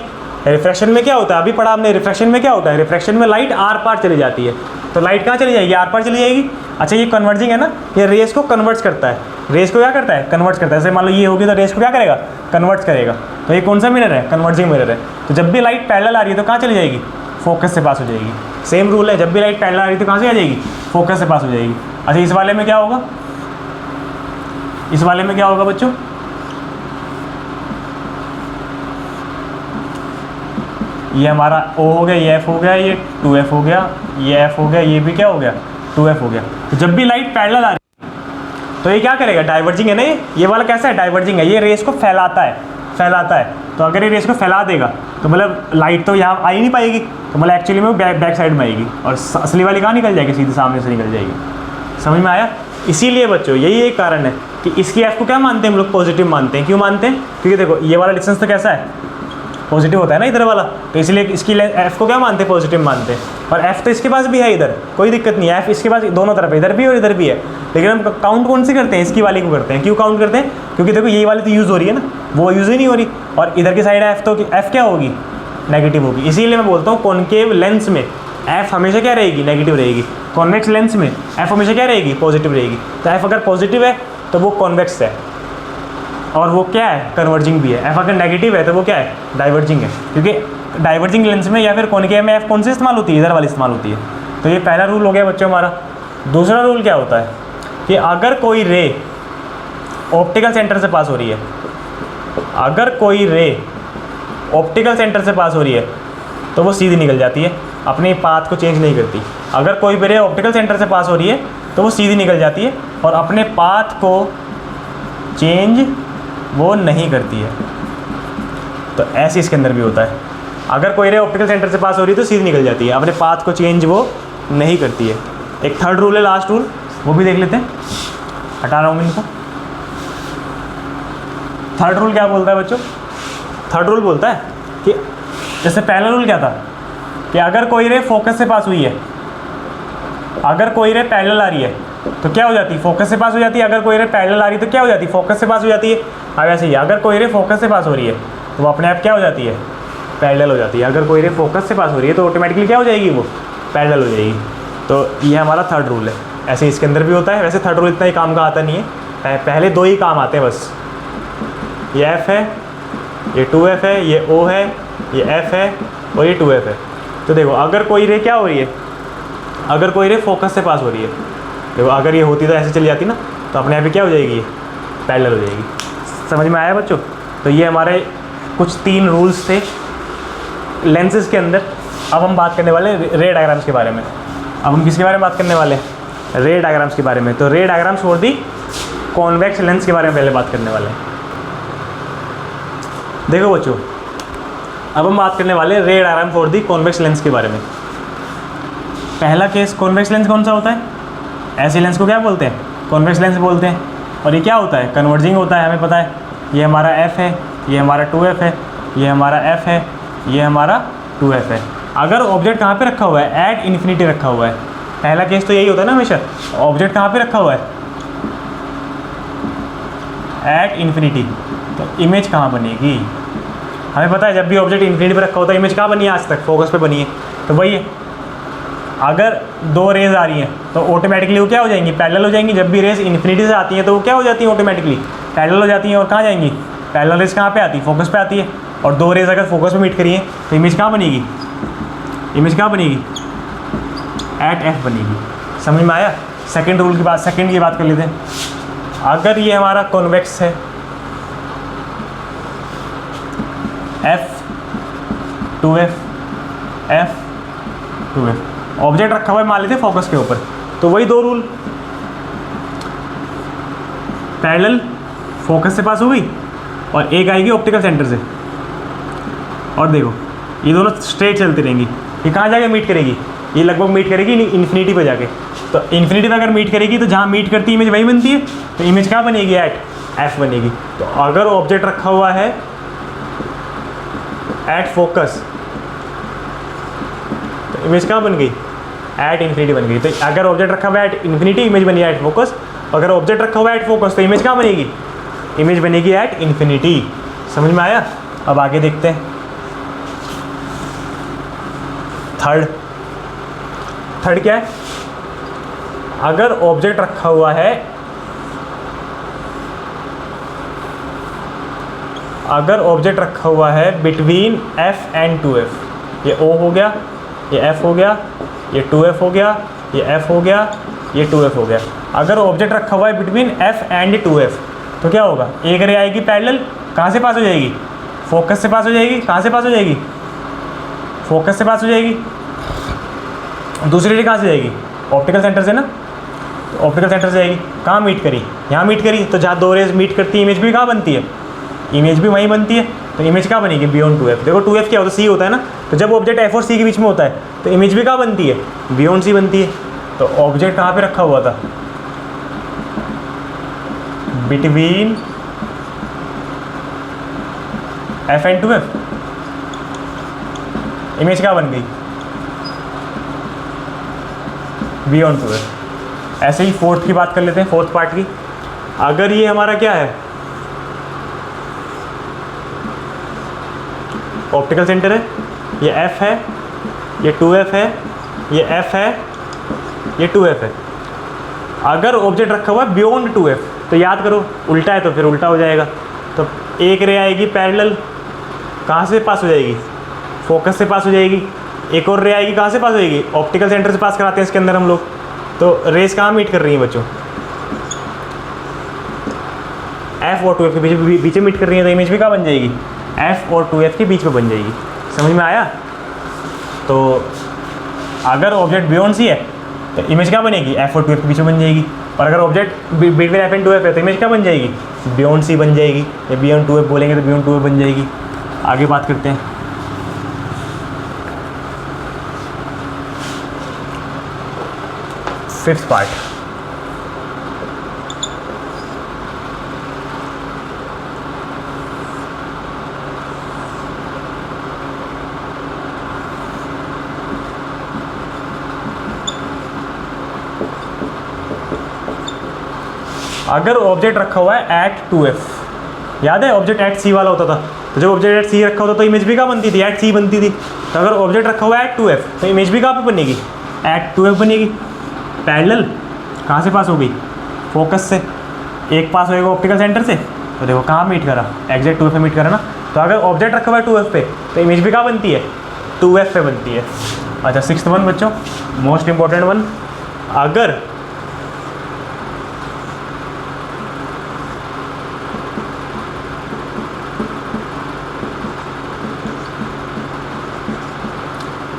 रिफ्रैक्शन में क्या होता है, अभी पढ़ा हमने, रिफ्रैक्शन में क्या होता है, रिफ्रैक्शन में लाइट आर पार चली जाती है, तो लाइट कहाँ चली जाएगी, आर पार चली जाएगी। अच्छा ये कन्वर्जिंग है ना, ये रेस को कन्वर्ट्स करता है, रेस को क्या करता है, कन्वर्ट्स करता है। जैसे मान लो ये होगी तो रेस को क्या करेगा, कन्वर्ट्स करेगा। तो ये कौन सा मिरर है, कन्वर्जिंग मिरर है। तो जब भी लाइट पैरेलल आ रही है तो कहाँ चली जाएगी, फोकस से पास हो जाएगी। सेम रूल है, जब भी लाइट पैरेलल आ रही है तो कहाँ से आ जाएगी, फोकस से पास हो जाएगी। अच्छा इस वाले में क्या होगा, इस वाले में क्या होगा बच्चों, ये हमारा O हो गया, ये F हो गया, ये 2F हो गया, ये F हो गया, ये भी क्या हो गया, 2F हो गया। तो जब भी लाइट पैरेलल आ रही है तो ये क्या करेगा, डाइवर्जिंग है ना, ये वाला कैसा है, डाइवर्जिंग है, ये रेस को फैलाता है, फैलाता है। तो अगर ये रेस को फैला देगा तो मतलब लाइट तो यहाँ आ ही नहीं पाएगी, तो मतलब एक्चुअली में वो बैक साइड में आएगी, और असली वाली कहाँ निकल जाएगी, सीधे सामने से निकल जाएगी। समझ में आया। इसीलिए बच्चों यही एक कारण है कि इसकी F को क्या मानते हैं हम लोग, पॉजिटिव मानते हैं। क्यों मानते हैं, क्योंकि देखो ये वाला डिस्टेंस तो कैसा है, पॉजिटिव होता है ना इधर वाला, तो इसलिए इसकी F को क्या मानते हैं, पॉजिटिव मानते हैं। और F तो इसके पास भी है इधर, कोई दिक्कत नहीं है, F इसके पास दोनों तरफ है, इधर भी और इधर भी है। लेकिन हम काउंट कौन सी करते हैं, इसकी वाली को करते हैं। क्यों काउंट करते हैं, क्योंकि देखो ये वाली तो यूज़ हो रही है ना, वो यूज़ ही नहीं हो रही, और इधर की साइड F तो F क्या होगी, नेगेटिव होगी। इसीलिए मैं बोलता हूँ कॉनकेव लेंस में F हमेशा क्या रहेगी, नेगेटिव रहेगी। कॉन्वेक्स लेंस में F हमेशा क्या रहेगी, पॉजिटिव रहेगी। तो F अगर पॉजिटिव है तो वो कॉन्वेक्स है, और वो क्या है, कन्वर्जिंग भी है। F अगर नेगेटिव है तो वो क्या है, डाइवर्जिंग है। क्योंकि डाइवर्जिंग लेंस में या फिर कॉनकेव में F कौन सी इस्तेमाल होती है, इधर वाली इस्तेमाल होती है। तो ये पहला रूल हो गया बच्चों हमारा। दूसरा रूल क्या होता है कि अगर कोई रे ऑप्टिकल सेंटर से पास हो रही है, अगर कोई रे ऑप्टिकल सेंटर से पास हो रही है तो वो सीधी निकल जाती है, अपने पाथ को चेंज नहीं करती। अगर कोई भी रे ऑप्टिकल सेंटर से पास हो रही है तो वो सीधी निकल जाती है और अपने पाथ को चेंज वो नहीं करती है। तो ऐसे इसके अंदर भी होता है, अगर कोई रे ऑप्टिकल सेंटर से पास हो रही है तो सीधी निकल जाती है, अपने पाथ को चेंज वो नहीं करती है। एक थर्ड रूल है, लास्ट रूल, वो भी देख लेते हैं। हटा रहा हूँ मैं इनको। थर्ड रूल क्या बोलता है बच्चों? थर्ड रूल बोलता है कि जैसे पहला रूल क्या था कि अगर कोई रे फोकस से पास हुई है, अगर कोई रे पैरेलल आ रही है तो क्या हो जाती है? फोकस से पास हो जाती है। अगर कोई रे पैरेलल आ रही है तो क्या हो जाती है? फोकस से पास हो जाती है। अब ऐसे ही अगर कोई रे फोकस से पास हो रही है तो वो अपने आप क्या हो जाती है? पैरेलल हो जाती है। अगर कोई रे फोकस से पास हो रही है तो ऑटोमेटिकली क्या हो जाएगी? वो पैरेलल हो जाएगी। तो ये हमारा थर्ड रूल है। ऐसे इसके अंदर भी होता है। वैसे थर्ड रूल इतना ही काम का आता नहीं है, पहले दो ही काम आते हैं बस। ये F है, ये 2F है, ये O है, ये F है और ये 2F है। तो देखो अगर कोई रे क्या हो रही है, अगर कोई रे फोकस से पास हो रही है, देखो अगर ये होती तो ऐसे चली जाती ना, तो अपने आप ही क्या हो जाएगी? ये पैरेलल हो जाएगी। समझ में आया बच्चों? तो ये हमारे कुछ 3 रूल्स थे लेंसेज के अंदर। अब हम बात करने वाले हैं रे डायग्राम्स के बारे में। अब हम किसके बारे में बात करने वाले हैं? रे डायग्राम्स के बारे में। तो रे diagrams for the convex lens के बारे में पहले बात करने वाले हैं। देखो बच्चों, अब हम बात करने वाले हैं रे diagram for the convex lens के बारे में। पहला केस कॉन्वेक्स लेंस कौन सा होता है? ऐसे लेंस को क्या बोलते हैं? कॉन्वेक्स लेंस बोलते हैं। और ये क्या होता है? कन्वर्जिंग होता है, हमें पता है। ये हमारा F है, ये हमारा 2F है, ये हमारा F है, ये हमारा 2F है। अगर ऑब्जेक्ट कहाँ पे रखा हुआ है? एट इन्फिनिटी रखा हुआ है। पहला केस तो यही होता है ना हमेशा। ऑब्जेक्ट कहाँ पे रखा हुआ है? At infinity. तो इमेज कहाँ बनेगी? हमें पता है जब भी ऑब्जेक्ट इन्फिनिटी पे रखा होता है, इमेज कहाँ बनी है? आज तक फोकस पे बनी है। तो वही है, अगर 2 रेज आ रही हैं तो ऑटोमेटिकली वो क्या हो जाएंगी? पैरेलल हो जाएंगी। जब भी रेज इन्फिनिटी से आती हैं तो वो क्या हो जाती हैं? ऑटोमेटिकली पैरेलल हो जाती हैं। और कहाँ जाएंगी? पैरेलल रेज कहाँ पे आती है? फोकस पे आती है। और 2 रेज अगर फोकस पे मीट करिए तो इमेज कहाँ बनेगी? इमेज कहाँ बनेगी? एट F बनेगी। समझ में आया? सेकेंड रूल की बात, सेकेंड की बात कर लेते हैं। अगर ये हमारा कॉन्वेक्स है, F 2F F 2F, object रखा हुआ है मान लेते हैं फोकस के ऊपर, तो वही 2 रूल। पैरेलल फोकस से पास हो गई और एक आएगी ऑप्टिकल सेंटर से। और देखो ये दोनों स्ट्रेट चलती रहेंगी। ये कहाँ जाके मीट करेगी? ये लगभग मीट करेगी इन्फिनिटी पे जाके। तो इन्फिनिटी पे अगर मीट करेगी तो जहाँ मीट करती है इमेज वही बनती है। तो इमेज कहाँ बनेगी? एट F बनेगी। तो अगर ऑब्जेक्ट रखा हुआ है एट फोकस तो इमेज कहाँ बन गई? एट इन्फिनिटी बन गई। तो अगर ऑब्जेक्ट रखा हुआ है एट इन्फिनिटी, इमेज बनी एट फोकस। अगर ऑब्जेक्ट रखा हुआ है एट फोकस तो इमेज कहाँ बनेगी? इमेज बनेगी एट इन्फिनिटी। समझ में आया? अब आगे देखते हैं थर्ड क्या है? अगर ऑब्जेक्ट रखा हुआ है, अगर ऑब्जेक्ट रखा हुआ है बिटवीन F एंड 2F, ये O हो गया, ये F हो गया, ये 2F हो गया, ये F हो गया, ये 2F हो गया। अगर ऑब्जेक्ट रखा हुआ है बिटवीन F एंड 2F तो क्या होगा? एक रे आएगी पैरेलल, कहाँ से पास हो जाएगी? फोकस से पास हो जाएगी। कहाँ से पास हो जाएगी? फोकस से पास हो जाएगी। दूसरी रे कहाँ से जाएगी? ऑप्टिकल सेंटर से ना। तो ऑप्टिकल सेंटर से जाएगी, कहाँ मीट करी? यहाँ मीट करी। तो जहाँ 2 रेज मीट करती है इमेज भी कहाँ बनती है? इमेज भी वहीं बनती है। तो इमेज कहाँ बनेगी? Beyond 2F। देखो 2F क्या होता है? C होता है ना। तो जब ऑब्जेक्ट F और C के बीच में होता है तो इमेज भी कहाँ बनती है? बियॉन्ड C बनती है। तो ऑब्जेक्ट कहाँ पे रखा हुआ था? Between F and 2F। Image क्या बन गई? Beyond 2F। ऐसे ही फोर्थ की बात कर लेते हैं, फोर्थ पार्ट की। अगर ये हमारा क्या है? ऑप्टिकल सेंटर है, ये F है, ये 2F है, ये F है, ये 2F है। अगर ऑब्जेक्ट रखा हुआ है बियॉन्ड 2F तो याद करो, उल्टा है तो फिर उल्टा हो जाएगा। तो एक रे आएगी पैरेलल, कहाँ से पास हो जाएगी? फोकस से पास हो जाएगी। एक और रे आएगी, कहाँ से पास हो जाएगी? ऑप्टिकल सेंटर से पास कराते हैं इसके अंदर हम लोग। तो रेस कहाँ मीट कर रही हैं बच्चों? एफ और 2f के बीच में मीट कर रही है, तो इमेज भी कहाँ बन जाएगी, एफ और 2f के बीच में बन जाएगी। समझ में आया? तो अगर ऑब्जेक्ट बियॉन्ड सी है तो इमेज क्या बनेगी, एफ और 2f के बीच में बन जाएगी। और अगर object between F and 2f है तो इमेज क्या बन जाएगी, बियॉन्ड सी बन जाएगी, या बियॉन्ड 2f बोलेंगे तो बियॉन्ड 2f बन जाएगी। आगे बात करते हैं। फिफ्थ पार्ट, अगर ऑब्जेक्ट रखा हुआ है एट 2f, याद है ऑब्जेक्ट एट सी वाला होता था, तो जब ऑब्जेक्ट एट सी रखा होता तो इमेज भी कहाँ बनती थी, एट सी बनती थी। तो अगर ऑब्जेक्ट रखा हुआ है एट 2f तो इमेज भी कहाँ पे बनेगी, एट 2f बनेगी। पैरेलल कहाँ से पास हो गई, फोकस से। एक पास होएगा ऑप्टिकल सेंटर से, तो देखो कहाँ मीट करा, एग्जैक्ट 2f पे मीट करा ना। तो अगर ऑब्जेक्ट रखा हुआ है 2f पे तो इमेज भी कहाँ बनती है, 2f पे बनती है। अच्छा, 6th वन बच्चों, मोस्ट इंपॉर्टेंट वन, अगर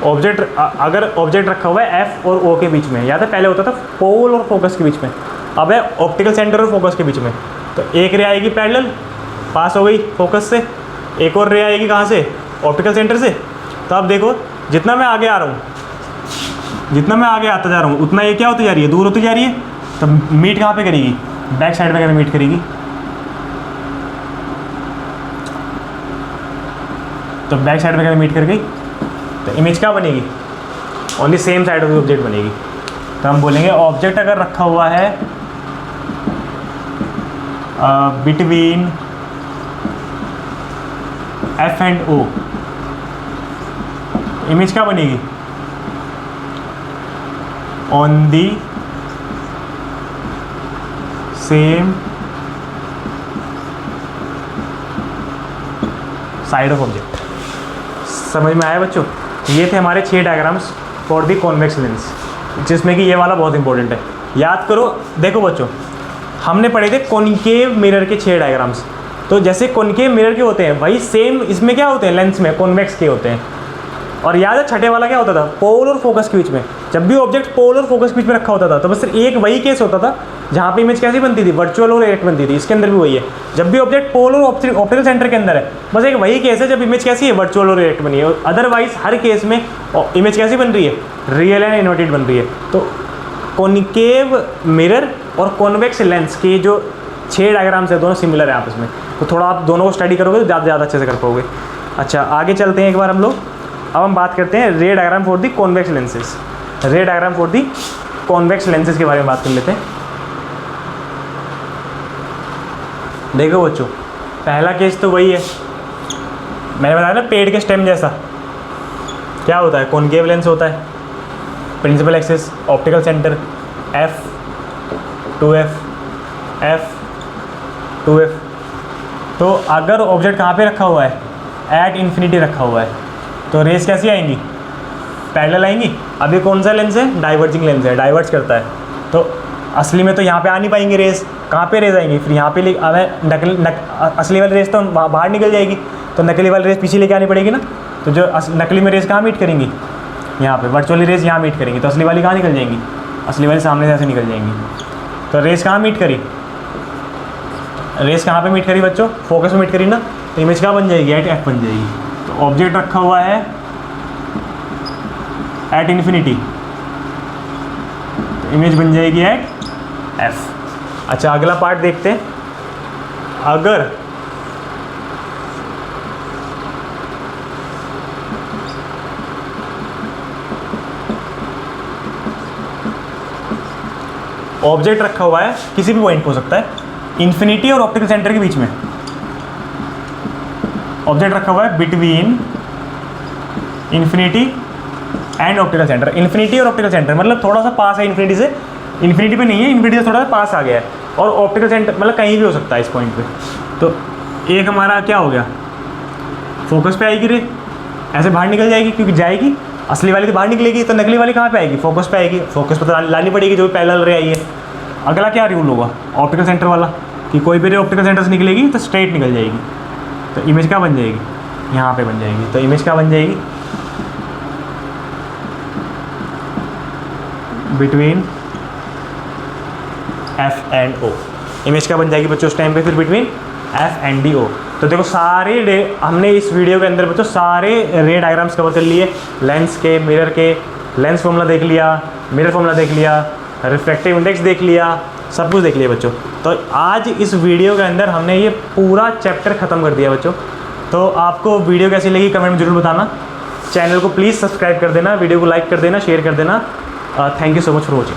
अगर ऑब्जेक्ट रखा हुआ है एफ और ओ के बीच में, याद है पहले होता था पोल और फोकस के बीच में, अब है ऑप्टिकल सेंटर और फोकस के बीच में। तो एक रे आएगी पैरेलल, पास हो गई फोकस से, एक और रे आएगी कहाँ से, ऑप्टिकल सेंटर से। तो अब देखो जितना मैं आगे आ रहा हूँ, जितना मैं आगे आता जा रहा हूँ उतना ये क्या होती जा रही है, दूर होती जा रही है। तो मीट कहाँ पे करेगी, बैक साइड में मीट करेगी। तो बैक साइड में मीट कर गई तो इमेज क्या बनेगी, only same side of the object बनेगी। तो हम बोलेंगे ऑब्जेक्ट अगर रखा हुआ है between F and O, image क्या बनेगी, on the same side of object. समझ में आया बच्चों? ये थे हमारे 6 diagrams for the convex lens, जिसमें कि ये वाला बहुत इंपॉर्टेंट है, याद करो। देखो बच्चों, हमने पढ़े थे कॉनकेव मिरर के 6 डायग्राम्स। तो जैसे कॉनकेव मिरर के होते हैं वही सेम इसमें क्या होते हैं, लेंस में कॉन्वेक्स के होते हैं। और याद है छठे वाला क्या होता था, पोल और फोकस के बीच में। जब भी ऑब्जेक्ट पोल और फोकस के बीच में रखा होता था तो बस सिर्फ एक वही केस होता था जहाँ पे इमेज कैसी बनती थी, वर्चुअल और डायरेक्ट बनती थी। इसके अंदर भी वही है, जब भी ऑब्जेक्ट पोल और ऑप्टिकल सेंटर के अंदर है बस एक वही केस है जब इमेज कैसी है, वर्चुअल और डायरेक्ट बनी है। और अदरवाइज हर केस में इमेज कैसी बन रही है, रियल एंड इन्वर्टेड बन रही है। तो कॉनकेव मिरर और कॉन्वेक्स लेंस के जो 6 डायग्राम्स है दोनों सिमिलर है आपस में। तो थोड़ा आप दोनों को स्टडी करोगे तो ज़्यादा अच्छे से कर पाओगे। अच्छा, आगे चलते हैं एक बार हम लोग। अब हम बात करते हैं रे diagram for the convex lenses. रे diagram for the convex lenses के बारे में बात कर लेते हैं। देखो बच्चों, पहला केस तो वही है, मैंने बताया ना पेड़ के स्टेम जैसा। क्या होता है, कॉनकेव लेंस होता है, principal axis, optical centre, F 2f, F 2f। तो अगर ऑब्जेक्ट कहाँ पे रखा हुआ है, एट इन्फिनिटी रखा हुआ है, तो रेस कैसी आएंगी, पैरेलल आएंगी। अभी कौन सा लेंस है, डाइवर्जिंग लेंस है, डाइवर्ज करता है। तो असली में तो यहाँ पे आ नहीं पाएंगी रेस, कहाँ पे रेस आएंगी, फिर यहाँ पे असली वाली रेस तो बाहर निकल जाएगी, तो नकली वाली रेस पीछे लेके आनी पड़ेगी ना। तो जो नकली में रेस कहाँ मीट करेंगी, यहाँ पे वर्चुअली रेस यहाँ मीट करेंगी, तो असली वाली कहाँ निकल जाएंगी, असली वाली सामने से ऐसे निकल जाएंगी। तो रेस कहाँ मीट करी, रेस कहाँ पे मीट करी बच्चों, फोकस में मीट करी ना, तो इमेज क्या बन जाएगी, एट एफ बन जाएगी। तो ऑब्जेक्ट रखा हुआ है एट इन्फिनिटी, तो इमेज बन जाएगी एट एफ। अच्छा, अगला पार्ट देखते हैं। अगर ऑब्जेक्ट रखा हुआ है किसी भी पॉइंट हो सकता है, इन्फिनिटी और ऑप्टिकल सेंटर के बीच में ऑब्जेक्ट रखा हुआ है between infinity and optical centre. Infinity और ऑप्टिकल सेंटर मतलब थोड़ा सा पास है इन्फिनिटी से, इन्फिनिटी पे नहीं है, इन्फिनिटी से थोड़ा सा पास आ गया है। और ऑप्टिकल सेंटर मतलब कहीं भी हो सकता है इस पॉइंट पे। तो एक हमारा क्या हो गया, फोकस पे आएगी रे, ऐसे बाहर निकल जाएगी क्योंकि जाएगी, असली वाली तो बाहर निकलेगी, तो नकली वाली कहाँ पे आएगी, फोकस पे आएगी, फोकस पे तो लानी पड़ेगी जो भी पैरेलल रे आई है। अगला क्या रूल होगा, ऑप्टिकल सेंटर वाला, कि कोई भी रे ऑप्टिकल सेंटर से निकलेगी तो स्ट्रेट निकल जाएगी, तो इमेज क्या बन जाएगी, यहाँ पे बन जाएगी। तो इमेज क्या बन जाएगी, between F and O. Image क्या बन जाएगी बच्चों उस टाइम पे फिर, between F and D O. तो देखो सारे हमने इस वीडियो के अंदर बच्चों सारे रे डायग्राम्स कवर कर लिए, लेंस के, मिरर के, लेंस फॉर्मूला देख लिया, मिरर फॉर्मूला देख लिया, रिफ्रैक्टिव इंडेक्स देख लिया, सब कुछ देख लिया बच्चों। तो आज इस वीडियो के अंदर हमने ये पूरा चैप्टर ख़त्म कर दिया बच्चों। तो आपको वीडियो कैसी लगी कमेंट में ज़रूर बताना। चैनल को प्लीज़ सब्सक्राइब कर देना, वीडियो को लाइक कर देना, शेयर कर देना। Thank you so much for watching.